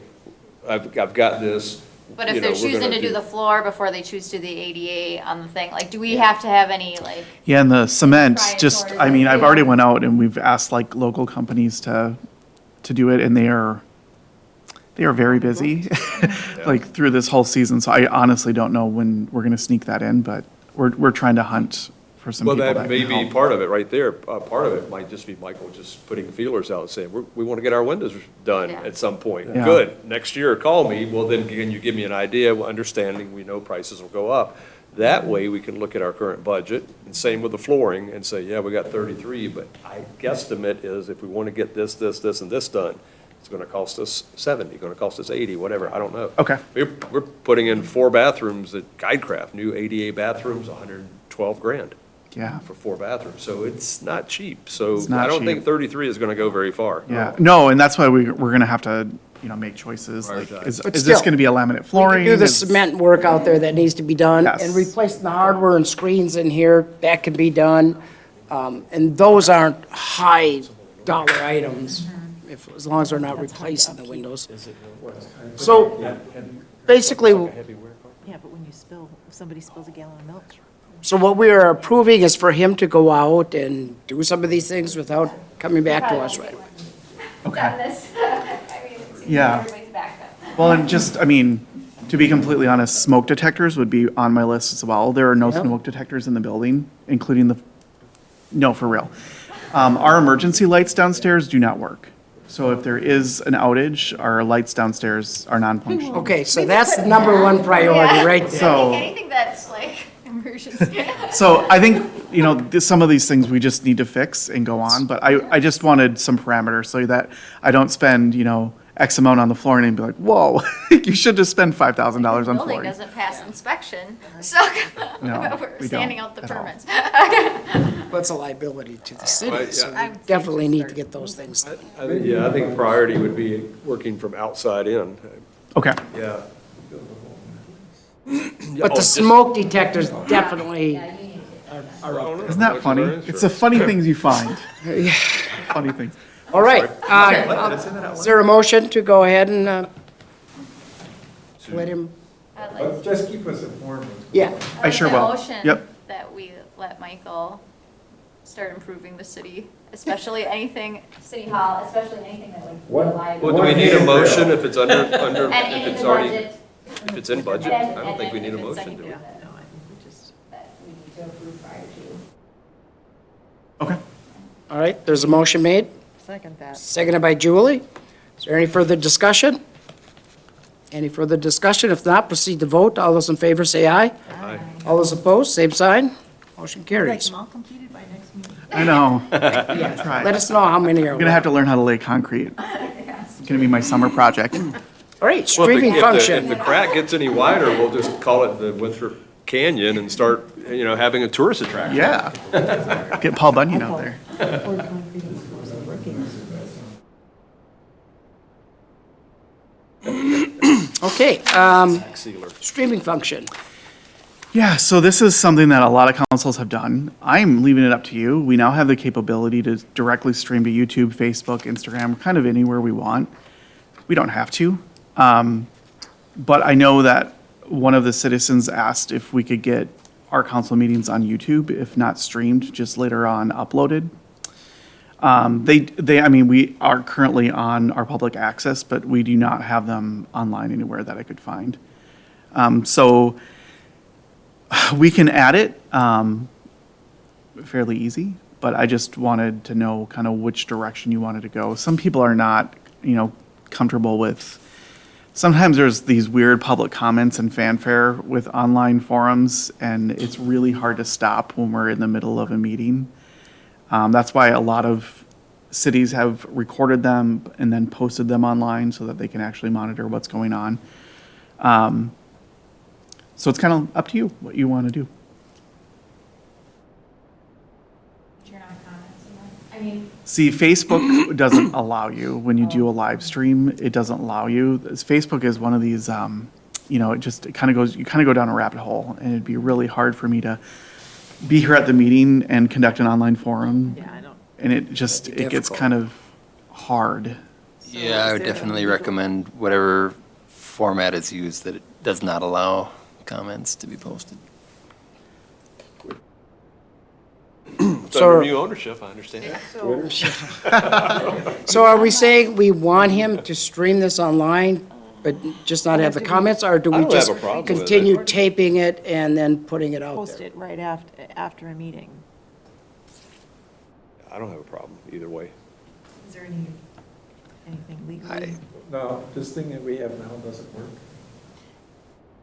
I've got this. But you if know, they're we're choosing gonna to do the floor before they choose to do the ADA on the thing, like, do we have to have any, like, Yeah, and the cement, Try it just, towards I mean, it, I've yeah. already went out and we've asked like local companies to do it and they are very busy, like through this whole season. So I honestly don't know when we're gonna sneak that in, but we're trying to hunt for some Well, people that that may can be help. part of it right there. Part of it might just be Michael just putting feelers out and saying, we want to get our windows done Yeah. at some point. Yeah. Good. Next year, call me. Well, then can you give me an idea, understanding we know prices will go up. That way, we can look at our current budget, and same with the flooring, and say, yeah, we got 33, but I guesstimate is if we want to get this, and this done, it's going to cost us 70, going to cost us 80, whatever, I don't know. Okay. We're putting in 4 bathrooms at Guidecraft, new ADA bathrooms, 112 grand Yeah, for 4 bathrooms, so it's not cheap. So It's not I don't cheap. think 33 is going to go very far. yeah. No, and that's why we're gonna have to, make choices. Like, Prioritize. is But this still, gonna be a laminate We flooring? can do the Is- cement work out there that needs to be done, Yes. and replacing the hardware and screens in here, that can be done. And those aren't high dollar items, as long as they're not replacing the windows. So, basically, Yeah, but when you spill, if somebody spills a gallon of milk. so what we are approving is for him to go out and do some of these things without coming back to us, right? done this? I mean, it seems Yeah. like everybody's backed up. Well, and just, I mean, to be completely honest, smoke detectors would be on my list as well. There are no Yep. smoke detectors in the building, including no, for real. Our emergency lights downstairs do not work. So if there is an outage, our lights downstairs are non-functional. Okay, so that's the number one priority right there. So, Anything that's like emergency. so I think, some of these things we just need to fix and go on, but I just wanted some parameters so that I don't spend, X amount on the flooring and be like, whoa, you should just spend $5,000 on Building flooring. doesn't pass inspection, so No, we're we standing don't out the at all. permits. That's a liability to the city, Right, so yeah. we definitely need to get those things done. I think priority would be working from outside in. Okay, Yeah. But the smoke detectors definitely are up there. isn't that funny? It's the funny things you find. Funny things. All right, is there a motion to go ahead and let him, But just keep us informed. yeah, I sure will. Yep. That we let Michael start improving the city, especially anything, city hall, especially anything that would be What- liable. Well, do we need a motion if it's under, And if in it's the already, budget. if it's in budget? I don't think we need a motion, do we? No, I think we just. That we need to approve prior to. Okay. all right, there's a motion made, Second that. seconded by Julie. Is there any further discussion? Any further discussion? If not, proceed to vote. All those in favor say aye. Aye. All those opposed, same sign. Motion Like carries. them all completed by next meeting. I know. Yeah, Try. let us know how many are I'm gonna have left. to learn how to lay concrete. It's gonna be my summer project. All right, Well, if the- streaming if the function. crack gets any wider, we'll just call it the Winthrop Canyon and start, having a tourist attraction. Yeah. Get Paul Bunyan out there. Okay, Sealer. streaming function. Yeah, so this is something that a lot of councils have done. I'm leaving it up to you. We now have the capability to directly stream to YouTube, Facebook, Instagram, kind of anywhere we want. We don't have to. But I know that one of the citizens asked if we could get our council meetings on YouTube, if not streamed, just later on uploaded. I mean, we are currently on our public access, but we do not have them online anywhere that I could find. So we can add it, fairly easy, but I just wanted to know kind of which direction you wanted to go. Some people are not, comfortable with, sometimes there's these weird public comments and fanfare with online forums, and it's really hard to stop when we're in the middle of a meeting. That's why a lot of cities have recorded them and then posted them online so that they can actually monitor what's going on. So it's kind of up to you what you want to do. Turn on comments and that. I mean, See, Facebook doesn't allow you, when you do a live stream, it doesn't allow you. Facebook is one of these, it kind of goes, you kind of go down a rabbit hole, and it'd be really hard for me to be here at the meeting and conduct an online forum. Yeah, I don't. And it gets difficult. kind of hard. Yeah, I would definitely recommend whatever format is used that it does not allow comments to be posted. It's So- under new ownership, I understand. So are we saying we want him to stream this online, but just not have the comments, or do I we don't have just a problem with it. continue taping it and then putting it out Post there? it right after a meeting. I don't have a problem either way. Is there anything legally? No, this thing that we have now doesn't work.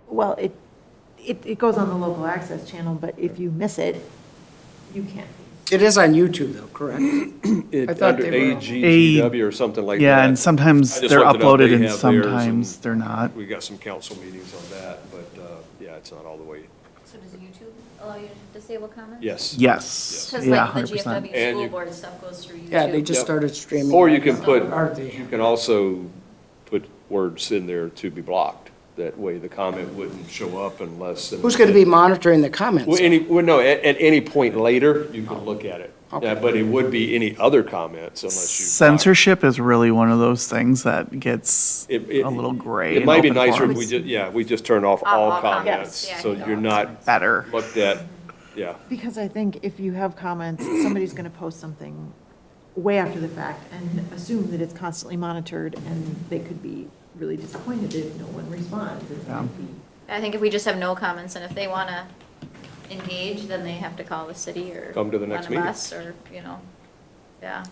Well, it goes on the local access channel, but if you miss it, you can't. It is on YouTube though, correct? I thought Under they were- AGGW or something like that. Yeah, and sometimes I just they're looked it up. uploaded They and have theirs, sometimes and they're not. We got some council meetings on that, but, yeah, it's not all the way. so does YouTube allow you to disable comments? Yes. Yes, Because yeah, like the 100%. GFW And school you- board stuff goes through YouTube. Yeah, they just Yep. started streaming. Or you can put, Aren't they? you can also put words in there to be blocked. That way the comment wouldn't show up unless. Who's going to be monitoring the comments? No, at any point later, you can look at it. Okay. Yeah, but it would be any other comments unless you. block. Censorship is really one of those things that gets It- a little gray. It in might be open nicer if forums. we just turn off all All comments, comments, yeah, so yeah. you're not Better. looked at, yeah. Because I think if you have comments, somebody's going to post something way after the fact and assume that it's constantly monitored, and they could be really disappointed if no one responds. It's gonna be- I think if we just have no comments, and if they want to engage, then they have to call the city or. Come to the next one meeting. of us, or, yeah,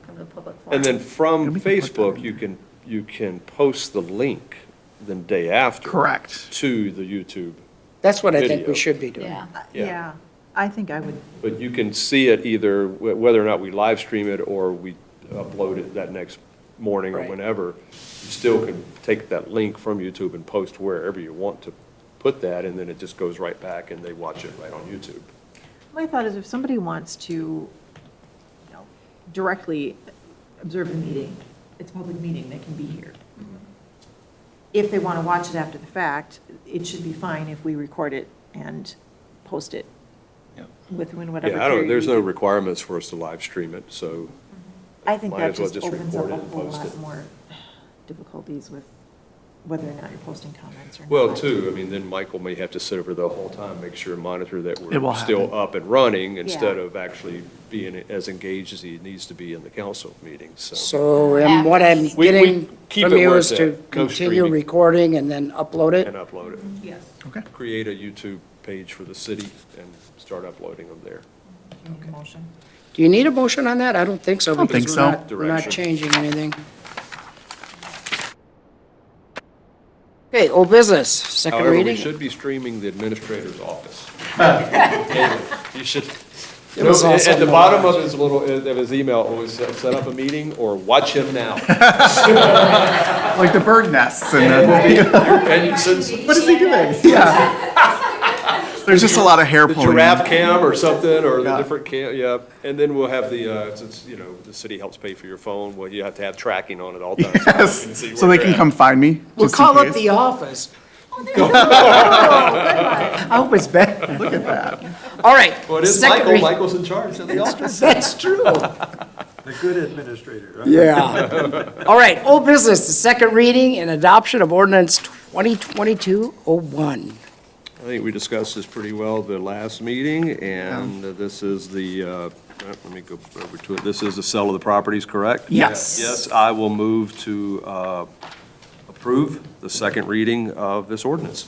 come to the public forum. And then from Yeah, we can put that Facebook, in you can post the link the day after. Correct. To the YouTube, That's what I think Video. we should be doing. Yeah. Yeah. Yeah, I think I would, but you can see it either, whether or not we live stream it or we upload it that next morning or Right. whenever. You still can take that link from YouTube and post wherever you want to put that, and then it just goes right back and they watch it right on YouTube. my thought is if somebody wants to, directly observe the meeting, it's a public meeting, they can be here. If they want to watch it after the fact, it should be fine if we record it and post it Yep. within whatever Yeah, there's no period. requirements for us to live stream it, so. I think might that as well just just opens up record a it and whole post lot it. more difficulties with whether or not you're posting comments or not. Well, too, I mean, then Michael may have to sit over the whole time, make sure and monitor that It will we're still happen. up and running instead Yeah. of actually being as engaged as he needs to be in the council meetings, so. So, and what I'm We getting keep from it you where is it's to at. No continue streaming. recording and then upload And it? upload it. Yes. Okay. Create a YouTube page for the city and start uploading them there. Motion. Do you need a motion on that? I don't think so. I don't because think we're so. not- We're not Direction. changing anything. Okay, old business, second However, we reading. should be streaming the administrator's office. You should, It was also at the more bottom of his email, it always said, set up a meeting or watch him now. Like the bird nests and And since what is he doing? Yeah. There's just a lot of hair the pulling. giraffe cam or something, or the Yeah. different cam, yeah. And then we'll have since, the city helps pay for your phone, well, you have to have tracking on at all times. Yes, You see so where they you're can at. come find me. We'll just in call it case. the office. I hope it's better. Look at that. All right. Well, it is second Michael, read- Michael's in charge of the office. That's true. A good administrator, right? Yeah. All right, old business, the second reading and adoption of ordinance 2022-01. I think we discussed this pretty well the last meeting, and this is the, let me go over to it. This is the sale of the properties, correct? Yes. Yes, I will move to approve the second reading of this ordinance.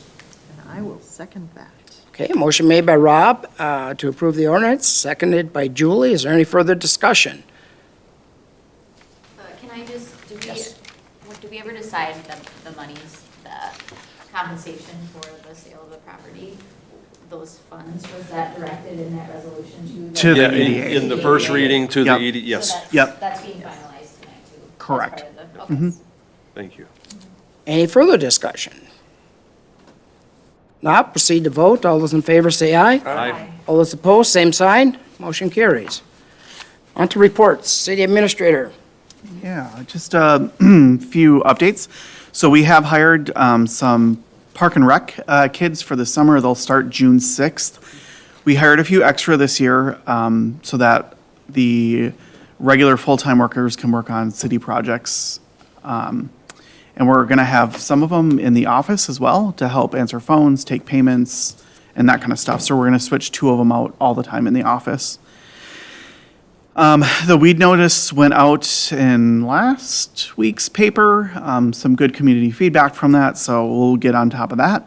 And I will second that. Okay, motion made by Rob to approve the ordinance, seconded by Julie. Is there any further discussion? Can I just, Yes. do we ever decide the monies, the compensation for the sale of the property? Those funds, was that directed in that resolution To the Yeah, EDA. in the first reading to the Yep. ED, yes, Yep. That's being finalized tonight too. as Correct. part of the- okay. thank you. Any further discussion? Not, proceed to vote. All those in favor say aye. Aye. All those opposed, same sign. Motion carries. On to reports. City Administrator. Yeah, just a few updates. So we have hired some Park and Rec kids for the summer. They'll start June 6th. We hired a few extra this year so that the regular full-time workers can work on city projects. And we're going to have some of them in the office as well to help answer phones, take payments, and that kind of stuff. So we're going to switch 2 of them out all the time in the office. The weed notice went out in last week's paper. Some good community feedback from that, so we'll get on top of that.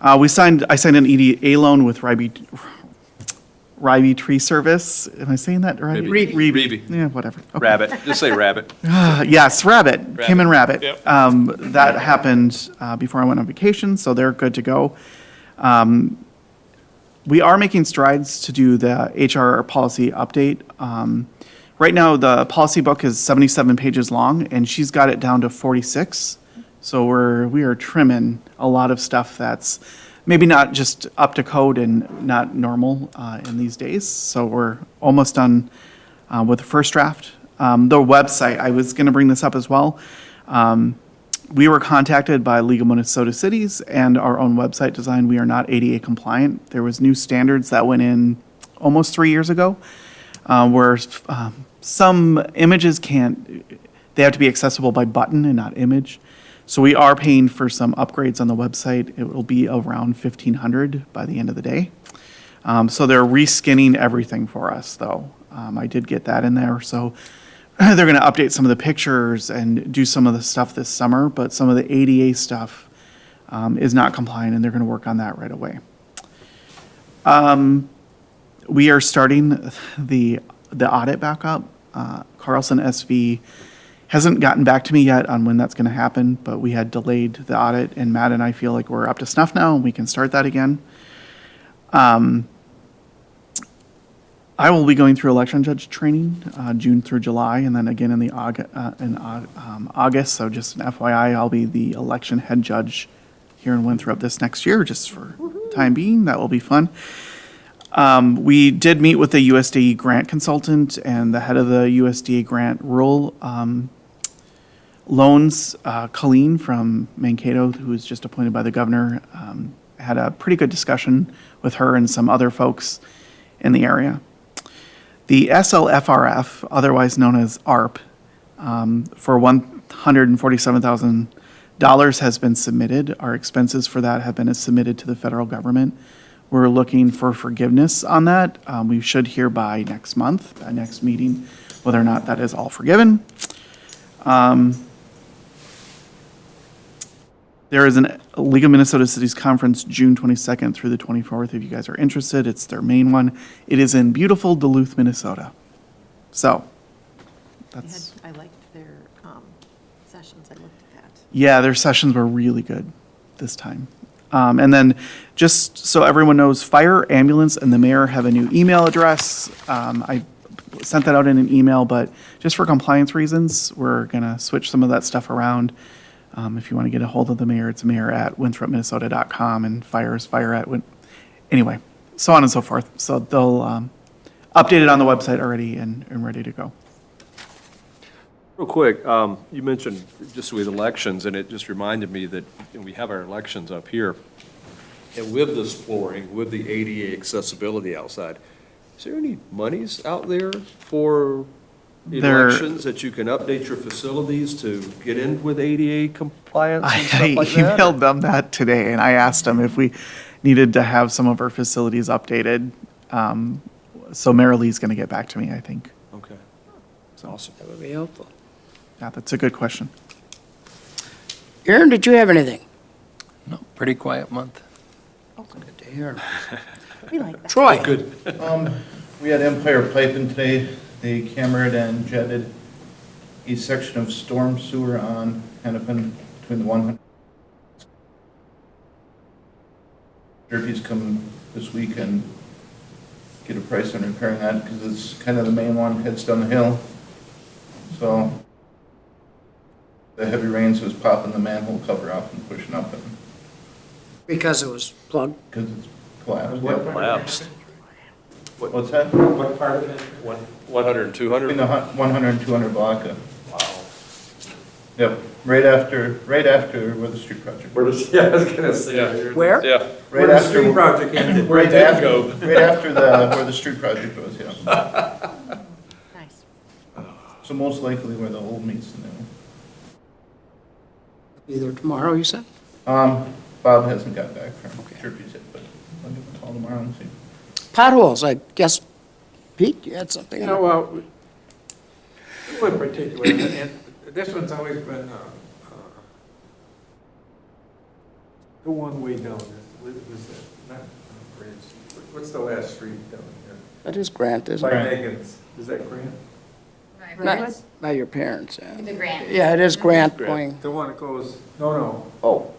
I signed an EDA loan with Ryby Tree Service. Am I saying that right? Reby. Reby. Yeah, whatever. Okay. Rabbit, just say rabbit. Yes, Rabbit. Kim and Rabbit. Yep. That happened before I went on vacation, so they're good to go. We are making strides to do the HR policy update. Right now, the policy book is 77 pages long, and she's got it down to 46. So we are trimming a lot of stuff that's maybe not just up to code and not normal in these days. So we're almost done with the first draft. The website, I was going to bring this up as well. We were contacted by League of Minnesota Cities and our own website design. We are not ADA compliant. There was new standards that went in almost 3 years ago, where some images they have to be accessible by button and not image. So we are paying for some upgrades on the website. It will be around $1,500 by the end of the day. So they're reskinning everything for us, though. I did get that in there, so they're going to update some of the pictures and do some of the stuff this summer, but some of the ADA stuff is not compliant, and they're going to work on that right away. We are starting the audit back up. Carlson SV hasn't gotten back to me yet on when that's going to happen, but we had delayed the audit, and Matt and I feel like we're up to snuff now, and we can start that again. I will be going through election judge training June through July, and then again in August. So just an FYI, I'll be the election head judge here in Winthrop this next year, just for time being. That will be fun. We did meet with the USDA grant consultant and the head of the USDA grant rural loans, Colleen from Mankato, who was just appointed by the governor. Had a pretty good discussion with her and some other folks in the area. The SLFRF, otherwise known as ARP, for $147,000 has been submitted. Our expenses for that have been submitted to the federal government. We're looking for forgiveness on that. We should hear by next month, next meeting, whether or not that is all forgiven. There is a League of Minnesota Cities Conference June 22nd through the 24th. If you guys are interested, it's their main one. It is in beautiful Duluth, Minnesota. So, that's, I liked their sessions, I looked at that. yeah, their sessions were really good this time. And then, just so everyone knows, fire, ambulance, and the mayor have a new email address. I sent that out in an email, but just for compliance reasons, we're going to switch some of that stuff around. If you want to get a hold of the mayor, it's mayor@winthropminnesota.com, and fire is anyway, so on and so forth. So they'll update it on the website already and ready to go. Real quick, you mentioned just with elections, and it just reminded me that we have our elections up here. And with this flooring, with the ADA accessibility outside, is there any monies out there for elections that you can update your facilities to get in with ADA compliance and I stuff like that? emailed them that today, and I asked them if we needed to have some of our facilities updated. So Marilee's going to get back to me, I think. Okay. Awesome. That would be helpful. Yeah, that's a good question. Aaron, did you have anything? No, pretty quiet month. Good to hear. We like that. Troy? Good. We had Empire Piping today. They cambered and jetted a section of storm sewer on Hennepin between the 100. Derby's coming this week and get a price on repairing that because it's kind of the main one, heads down the hill. So the heavy rains was popping the manhole cover off and pushing up and Because it was plugged. because it's collapsed. What Yep. part? Collapsed. What's that? What part of it? 100 and 200? Between the 100 and 200 block. Wow. Yep, right after where the street project. Where does, yeah, I was gonna say. Where? Yeah. Where the street project ended. Right did it after, go? right after where the street project was, yeah. Nice. So most likely where the old meets the new. Either tomorrow, you said? Bob hasn't got back from Okay. Turkey's yet, but I'll give him a call tomorrow and see. Potholes, I guess. Pete, you had something? You know, well, in particular, and this one's always been, the one way down, was it, not Bridge, what's the last street down here? That is Grant, isn't By it? Megan's, is that Grant? Not by your parents, yeah. The grant. Yeah, it is Grant going, The one that goes, no, oh,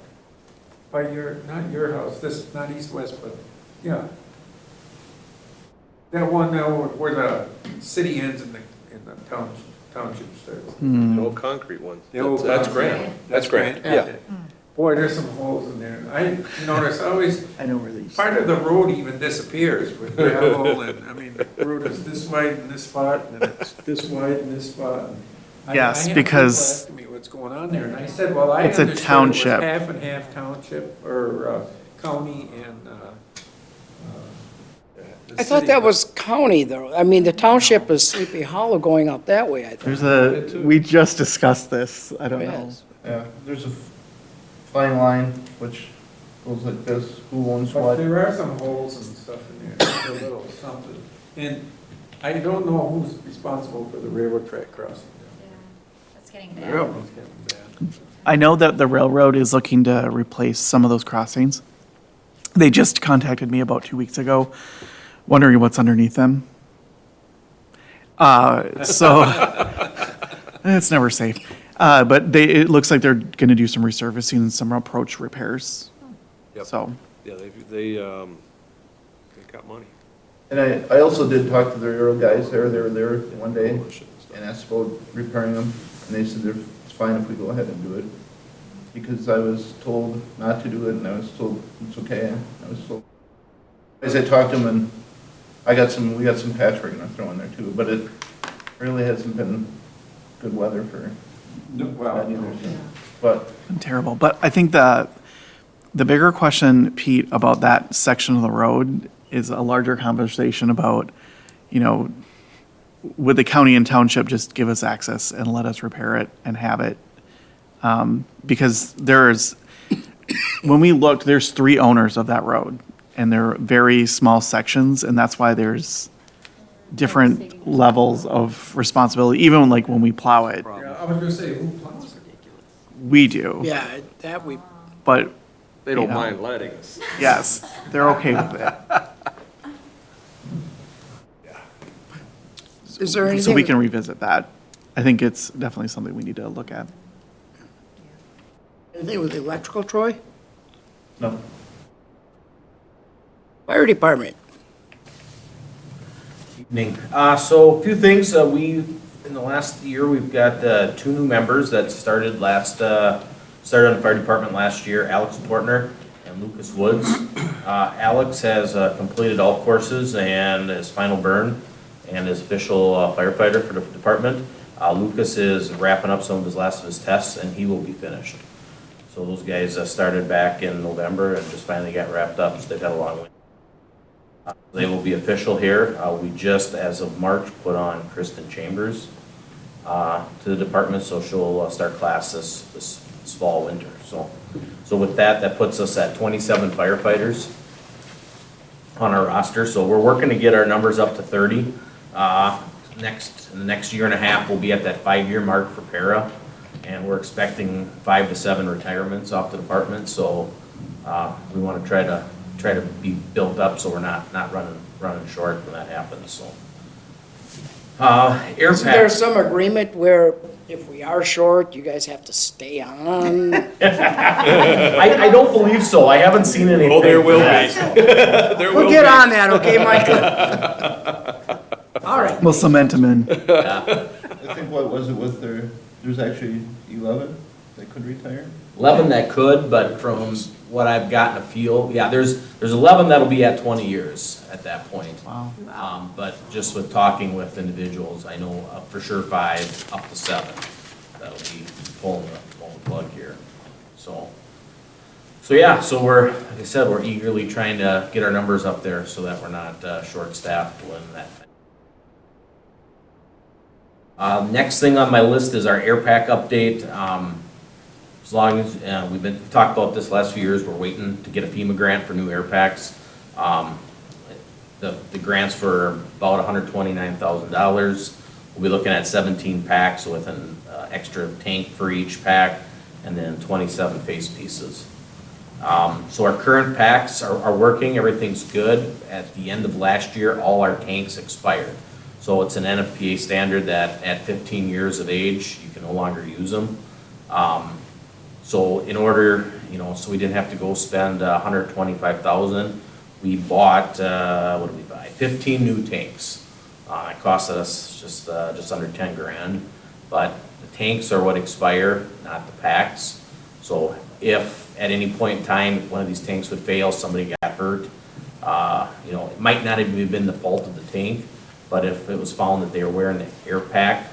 by your, not your house, this, not east-west, but, yeah. That one now where the city ends in the township starts. The old concrete one. The old That's concrete. Grant. That's Grant, Yeah. yeah. Boy, there's some holes in there. There's always, I know where these. part of the road even disappears with gravel and, I mean, the road is this wide in this spot and then it's this wide in this spot. And I Yes, had because- people asking me what's going on there and I said, well, I It's a understood it was township. half and half township or county and, the I thought city, that but- was county, though. I mean, the township is Sleepy Hollow going out that way, I thought. We just discussed this. I don't know. Yes. Yeah, there's a fine line which goes like this, who owns But what. there are some holes and stuff in there, just a little something. And I don't know who's responsible for the railroad track crossing. That's getting bad. Railroad's getting bad. I know that the railroad is looking to replace some of those crossings. They just contacted me about 2 weeks ago, wondering what's underneath them. So it's never safe. But it looks like they're going to do some resurfacing and some approach repairs. Yep. So, Yeah, they got money. And I also did talk to the railroad guys there, they were there one day and asked about repairing them. And they said it's fine if we go ahead and do it. Because I was told not to do it and I was told it's okay. I was told. As I talked to them and we got some patch we're gonna throw in there too, but it really hasn't been good weather for that either. So. But terrible. But I think the bigger question, Pete, about that section of the road is a larger conversation about, would the county and township just give us access and let us repair it and have it? Because when we looked, there's 3 owners of that road, and they're very small sections, and that's why there's different levels of responsibility, even like when we plow it. Yeah, I was gonna say, who plows it? We do, Yeah, that we, but They don't You know. mind letting us. yes, they're okay with it. is there So anything? we can revisit that. I think it's definitely something we need to look at. Anything with the electrical, Troy? no, Fire Department. Evening. So a few things, in the last year, we've got 2 new members that started on the fire department last year, Alex Portner and Lucas Woods. Alex has completed all courses and his final burn and is official firefighter for the department. Lucas is wrapping up some of his tests and he will be finished. So those guys started back in November and just finally got wrapped up, so they've had a long way. They will be official here. We just, as of March, put on Kristen Chambers to the department, so she'll start class this fall, winter. So with that puts us at 27 firefighters on our roster. So we're working to get our numbers up to 30. In the next year and a half, we'll be at that 5-year mark for para, and we're expecting 5 to 7 retirements off the department. So we want to try to be built up so we're not running short when that happens. So air Isn't there pack. some agreement where if we are short, you guys have to stay on? I don't believe so. I haven't seen anything. Oh, there for will that. be. There We'll will get be. on that, okay, Michael? All right. We'll cement them in. I think, what was it with there's actually 11 that could retire? 11 that could, but from what I've gotten a feel, yeah, there's 11 that'll be at 20 years at that point. Wow. But just with talking with individuals, I know for sure 5 up to 7 that'll be pulling the plug here. So yeah, so like I said, we're eagerly trying to get our numbers up there so that we're not short-staffed when that. Next thing on my list is our air pack update. As long as we've talked about this last few years, we're waiting to get a FEMA grant for new air packs. The grant's for about $129,000. We'll be looking at 17 packs with an extra tank for each pack, and then 27 face pieces. So our current packs are working, everything's good. At the end of last year, all our tanks expired. So it's an NFPA standard that at 15 years of age, you can no longer use them. So in order, so we didn't have to go spend $125,000, we bought, what did we buy? 15 new tanks. It costed us just under 10 grand, but the tanks are what expire, not the packs. So if at any point in time, one of these tanks would fail, somebody got hurt, it might not have even been the fault of the tank, but if it was found that they were wearing the air pack,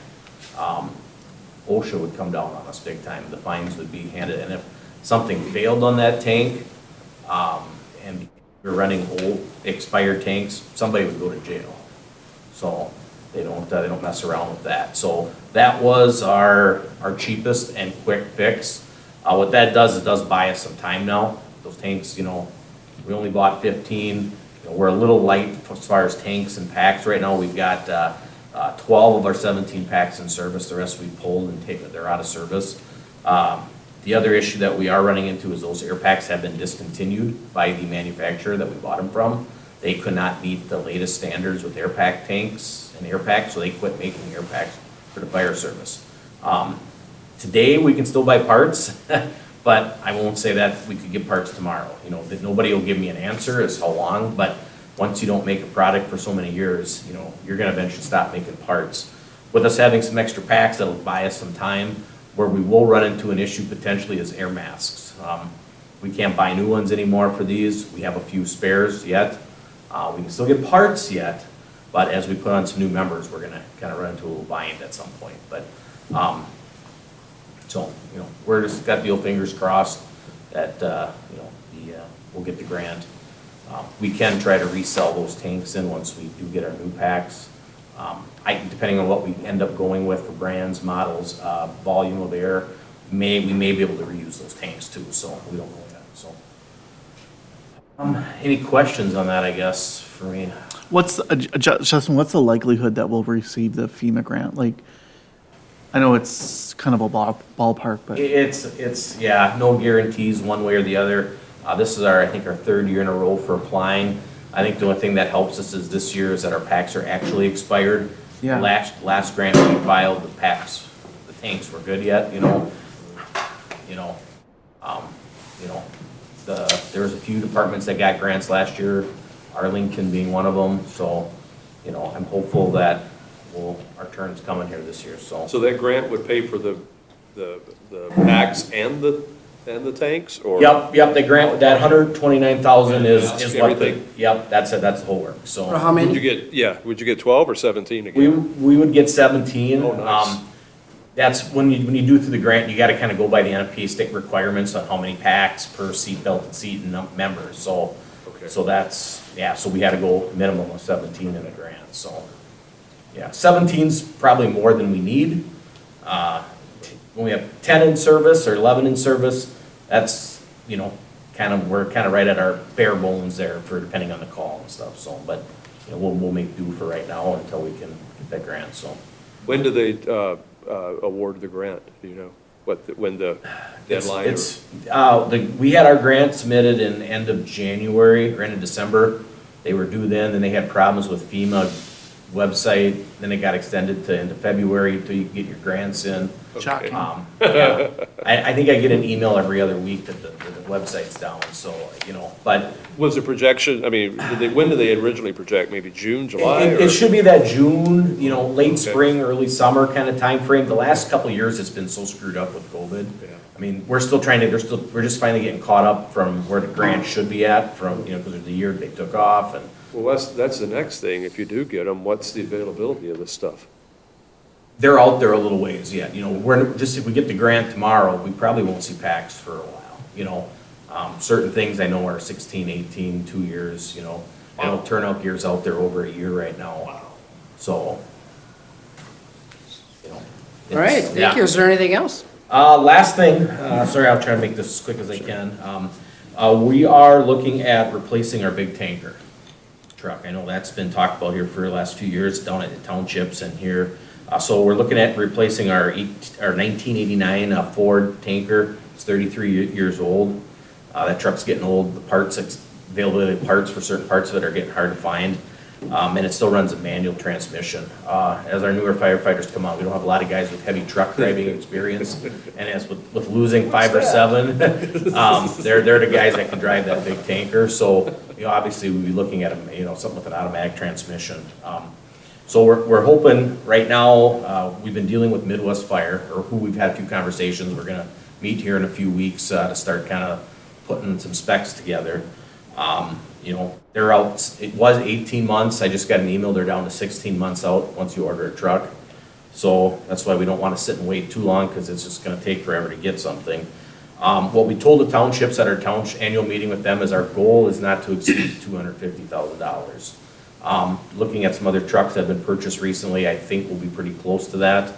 OSHA would come down on us big time. The fines would be handed, and if something failed on that tank, and we're running old expired tanks, somebody would go to jail. So they don't mess around with that. So that was our cheapest and quick fix. What that does, it does buy us some time now. Those tanks, we only bought 15. We're a little light as far as tanks and packs right now. We've got 12 of our 17 packs in service. The rest we pulled and they're out of service. The other issue that we are running into is those air packs have been discontinued by the manufacturer that we bought them from. They could not meet the latest standards with air pack tanks and air packs, so they quit making air packs for the fire service. Today, we can still buy parts, but I won't say that we could get parts tomorrow. That nobody will give me an answer as how long, but once you don't make a product for so many years, you're gonna eventually stop making parts. With us having some extra packs, that'll buy us some time. Where we will run into an issue potentially is air masks. We can't buy new ones anymore for these. We have a few spares yet. We can still get parts yet, but as we put on some new members, we're gonna kind of run into a little bind at some point. But so we're just got the old fingers crossed that we'll get the grant. We can try to resell those tanks in once we do get our new packs. Depending on what we end up going with for brands, models, volume of air, we may be able to reuse those tanks too, so we don't know yet. So, any questions on that, I guess, for me? Justin, what's the likelihood that we'll receive the FEMA grant? Like, I know it's kind of a ballpark, but. It's no guarantees one way or the other. This is I think our 3rd year in a row for applying. I think the only thing that helps us is this year is that our packs are actually expired. Yeah. Last grant we filed, the tanks were good yet, there was a few departments that got grants last year. Arlington being one of them, so, you know, I'm hopeful that our turn's coming here this year, so. So that grant would pay for the packs and the tanks, or? Yep, the grant, that 129,000 is what the, Everything. yep, that's it, that's the whole work, so. For how many? Would you get 12 or 17 again? We would get 17. Oh, nice. That's when you do through the grant, you gotta kind of go by the NFPA state requirements on how many packs per seat belted seat and members, so. Okay. So that's, yeah, so we had to go minimum of 17 in the grant, so. Yeah, 17's probably more than we need. When we have 10 in service or 11 in service, that's, you know, we're kind of right at our bare bones there for depending on the call and stuff, so, but, you know, we'll make do for right now until we can get that grant, so. When do they award the grant, do you know? When the deadline? We had our grant submitted in end of January or end of December. They were due then they had problems with FEMA website, then it got extended to into February until you get your grants in. Shocking. Yeah. I think I get an email every other week that the website's down, so, you know, but. Was the projection, I mean, when did they originally project? Maybe June, July? It should be that June, you know, late Okay. spring, early summer kind of time frame. The last couple of years, it's been so screwed up with COVID. Yeah. I mean, we're still trying to, we're just finally getting caught up from where the grant should be at from, you know, because of the year they took off and. Well, that's the next thing. If you do get them, what's the availability of this stuff? They're out there a little ways yet, you know, we're just, if we get the grant tomorrow, we probably won't see packs for a while, you know. Certain things I know are 16, 18, 2 years, you know. I know turnout gear's out there over a year right now. Wow. So, you know. All right, thank you. Is there anything else? Last thing, sorry, I'll try to make this as quick as I can. We are looking at replacing our big tanker truck. I know that's been talked about here for the last few years down at the townships and here. So we're looking at replacing our 1989 Ford tanker. It's 33 years old. That truck's getting old. The availability of parts for certain parts of it are getting hard to find. And it still runs a manual transmission. As our newer firefighters come on, we don't have a lot of guys with heavy truck driving experience. And as with losing 5 or 7, they're the guys that can drive that big tanker. So, you know, obviously we'll be looking at you know, something with an automatic transmission. So we're hoping right now, we've been dealing with Midwest Fire, or who we've had a few conversations. We're gonna meet here in a few weeks to start kind of putting some specs together. You know, they're out, it was 18 months. I just got an email, they're down to 16 months out once you order a truck. So that's why we don't want to sit and wait too long, because it's just gonna take forever to get something. What we told the townships at our annual meeting with them is our goal is not to exceed $250,000. Looking at some other trucks that have been purchased recently, I think we'll be pretty close to that.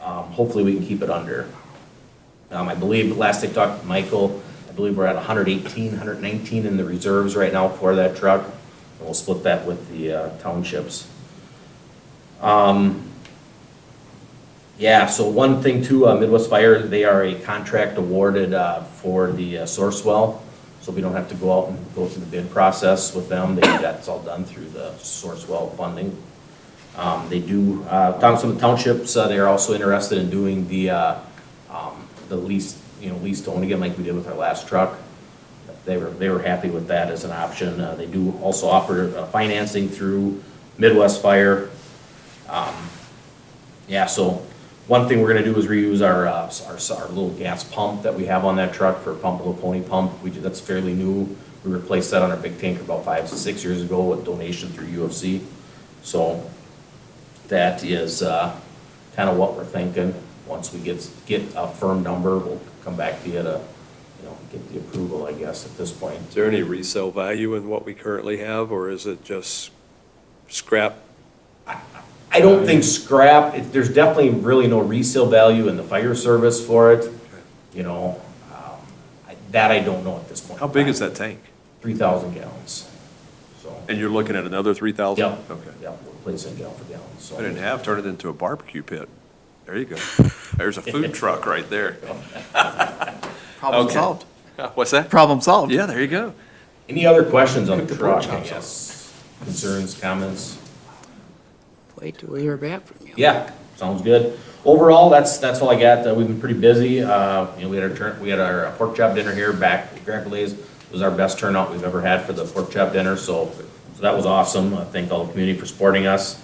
Hopefully we can keep it under. I believe last I talked to Michael, I believe we're at 118, 119 in the reserves right now for that truck. And we'll split that with the townships. Yeah, so one thing too, Midwest Fire, they are a contract awarded for the source well. So we don't have to go out and go through the bid process with them. That's all done through the source well funding. They do, some of the townships, they are also interested in doing the lease, you know, lease to own again, like we did with our last truck. They were happy with that as an option. They do also offer financing through Midwest Fire. Yeah, so one thing we're gonna do is reuse our little gas pump that we have on that truck for a pumpable pony pump. That's fairly new. We replaced that on our big tanker about 5 to 6 years ago with donation through UFC. So that is kind of what we're thinking. Once we get a firm number, we'll come back to you to, you know, get the approval, I guess, at this point. Is there any resale value in what we currently have, or is it just scrap? I don't think scrap, there's definitely really no resale value in the fire service for it. You know, that I don't know at this point. How big is that tank? 3,000 gallons. So. And you're looking at another 3,000? Yep. Okay. Yep, replacing gallon for gallon, so. I didn't have, turn it into a barbecue pit. There you go. There's a food truck right there. Problem Okay. solved. What's that? Problem solved. Yeah, there you go. Any other questions on the truck, I guess? Concerns, comments? Wait till we hear back from you. Yeah, sounds good. Overall, that's all I got. We've been pretty busy. You know, we had our pork chop dinner here back at Grandpa Lay's. It was our best turnout we've ever had for the pork chop dinner, so So that was awesome. I thank all the community for supporting us.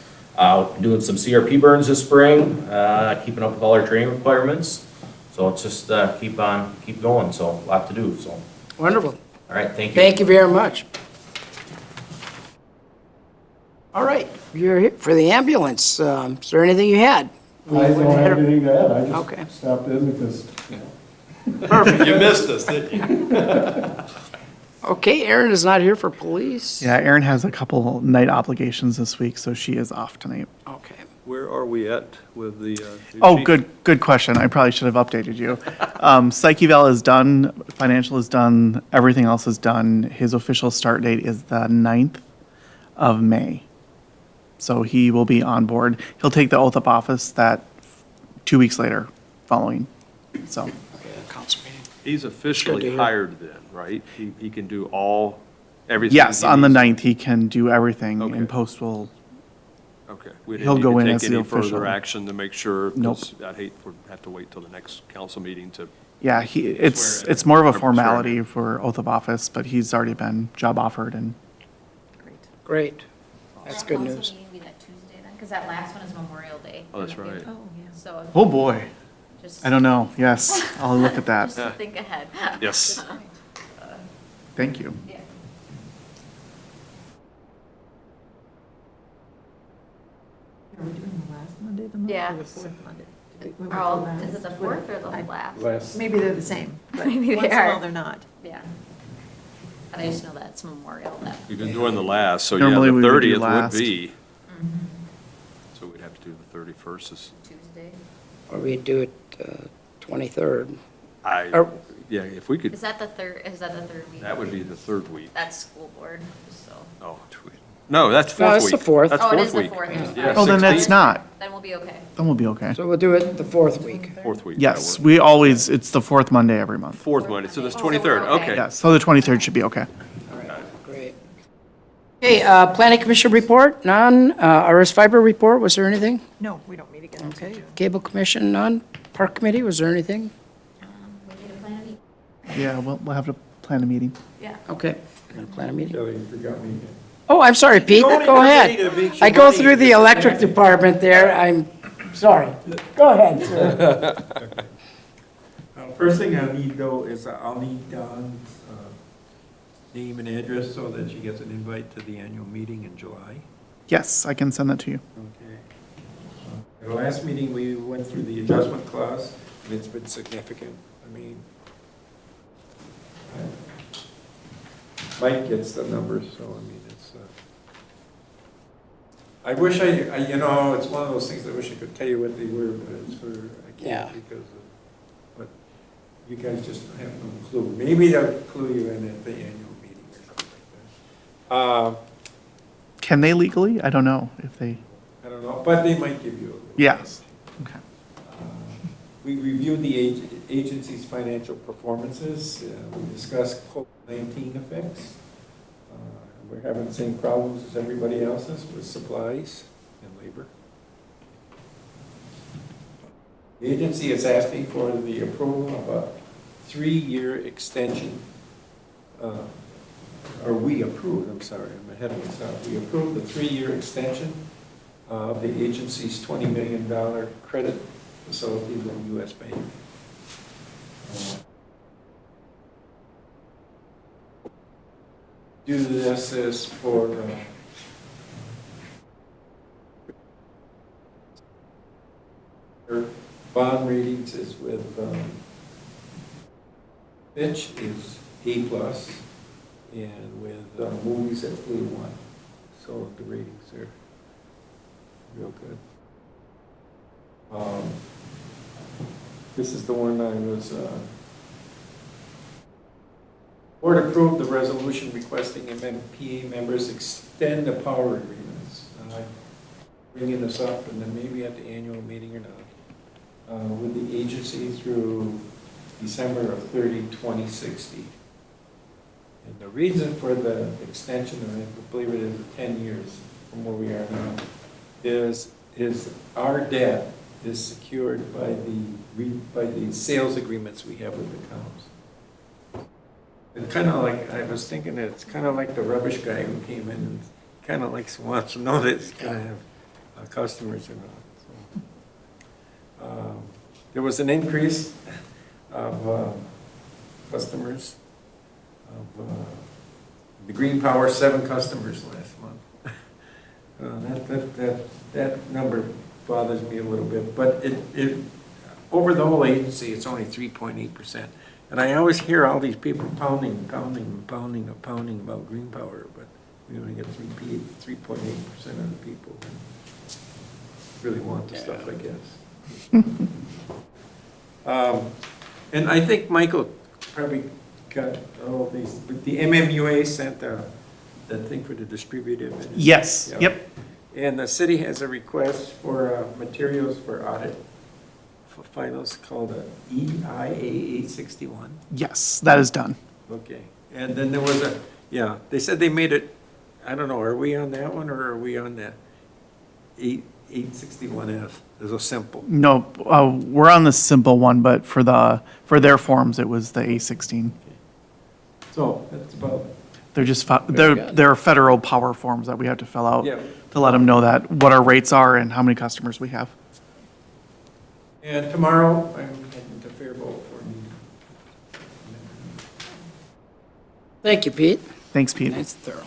Doing some CRP burns this spring, keeping up with all our training requirements. So it's just keep going, so a lot to do, so. Wonderful. All right, thank you. Thank you very much. All right, you're here for the ambulance. Is there anything you had? I don't have anything to add, I Okay. just stopped in because You missed us, didn't you? Okay, Erin is not here for police. Yeah, Erin has a couple night obligations this week, so she is off tonight. Okay. Where are we at with the? new Oh, chief? good question. I probably should have updated you. Psych eval is done, financial is done, everything else is done. His official start date is the 9th of May. So he will be on board. He'll take the oath of office that 2 weeks later following, so. Council meeting. He's Good to officially hear. hired then, right? He can do everything. Yes, he on the needs to- 9th, he can do everything, Okay. and post will, Okay. We He'll didn't go need in to as take the any further official. action to make sure, Nope. because I'd hate for, have to wait till the next council meeting to, yeah, it's more of a formality for oath of office, but he's already been job offered and. Great. That's That good council news. meeting be that Tuesday then? Because that last one is Memorial Day. Oh, that's right. Oh, yeah. So Oh, boy. just. I don't know. Yes, I'll look at Just that. to think ahead. yes. Thank you. Yeah. Are we doing the last Monday of the month Yeah. or the fourth Monday? Did we went Or all- the last? is it the fourth or the last? last, Maybe they're the same, but Maybe they once in a are. while they're not. Yeah. But I just know that it's Memorial that. We've been doing the last, so yeah, Normally the we would do 30th would last. be. So we'd have to do the 31st is, Tuesday. Or we do it 23rd. I, Or- yeah, if we could, Is that the third week? that would be the third week. That's school board, so. Oh, no, that's No, fourth it's week. the fourth. That's Oh, it fourth is the week. fourth. Yeah, Oh, then that's 16th, not. Then we'll be okay. Then we'll be okay. So we'll do it the fourth week. Fourth week. Yes, that we always, it's the fourth Monday every month. Fourth Monday, so that's Oh, so we're 23rd, okay. okay. Yes, so the 23rd should be okay. Great. Okay, planning commission report, none. RS fiber report, was there anything? No, we don't meet again until Okay. June. Cable commission, none. Park committee, was there anything? We need to plan a meeting. Yeah, we'll have to plan a meeting. Yeah. Okay, we're gonna plan a meeting. Kelly, you forgot me again. Oh, I'm sorry, Pete, go ahead. I go through the electric department there, I'm sorry. Go ahead, sir. First thing I need though is I'll need Don's name and address so that she gets an invite to the annual meeting in July. Yes, I can send that to you. Okay. At the last meeting, we went through the adjustment clause, and it's been significant. I mean, Mike gets the numbers, so I mean, it's, I wish you know, it's one of those things I wish I could tell you what they were, but it's for, I Yeah. can't because of, but you guys just have no clue. Maybe they'll clue you in at the annual meeting or something like that. Can they legally? I don't know if they, I don't know, but they might give you a little. yes. Okay. We reviewed the agency's financial performances. We discussed COVID-19 effects. We're having the same problems as everybody else's with supplies and labor. The agency is asking for the approval of a 3-year extension, or we approved, I'm sorry, I'm ahead of myself. We approved the 3-year extension of the agency's $20 million credit facility with U.S. Bank. Do this is for their bond ratings is with Fitch is A+, and with Moody's it's A1. So the ratings are real good. This is the one I was, Board approved the resolution requesting MMPA members extend the power agreements. Bringing this up, and then maybe at the annual meeting or not, with the agency through December of 2060. And the reason for the extension, and I believe it is 10 years from where we are now, is our debt is secured by the sales agreements we have with the towns. It's kind of like, I was thinking, it's kind of like the rubbish guy who came in and kind of wants to know that it's going to have customers or not. So, there was an increase of customers of the Green Power, 7 customers last month. That number bothers me a little bit, but it over the whole agency, it's only 3.8%. And I always hear all these people pounding about Green Power, but we only get 3.8% of the people who really want the stuff, I guess. And I think Michael probably got all these, but the MMUA sent that thing for the distributive. Yes, Yeah. yep. And the city has a request for materials for audit for finals called a EIA 861. Yes, that is done. Okay, and then there was they said they made it, I don't know, are we on that one or are we on the 861F? There's a simple. No, we're on the simple one, but for their forms, it was the A16. So that's about, They're just, they're federal power forms that we have to fill out Yeah. to let them know that, what our rates are and how many customers we have. and tomorrow I'm heading to Faribault for a meeting. Thank you, Pete. Thanks, Pete. That's thorough.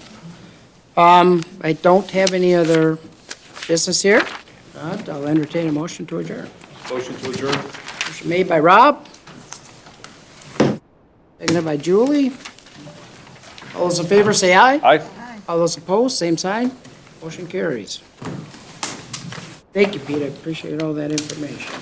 I don't have any other business here. I'll entertain a motion to adjourn. Motion to adjourn? Motion made by Rob. Seconded by Julie. All those in favor say aye. Aye. All those opposed, same sign. Motion carries. Thank you, Pete. I appreciate all that information.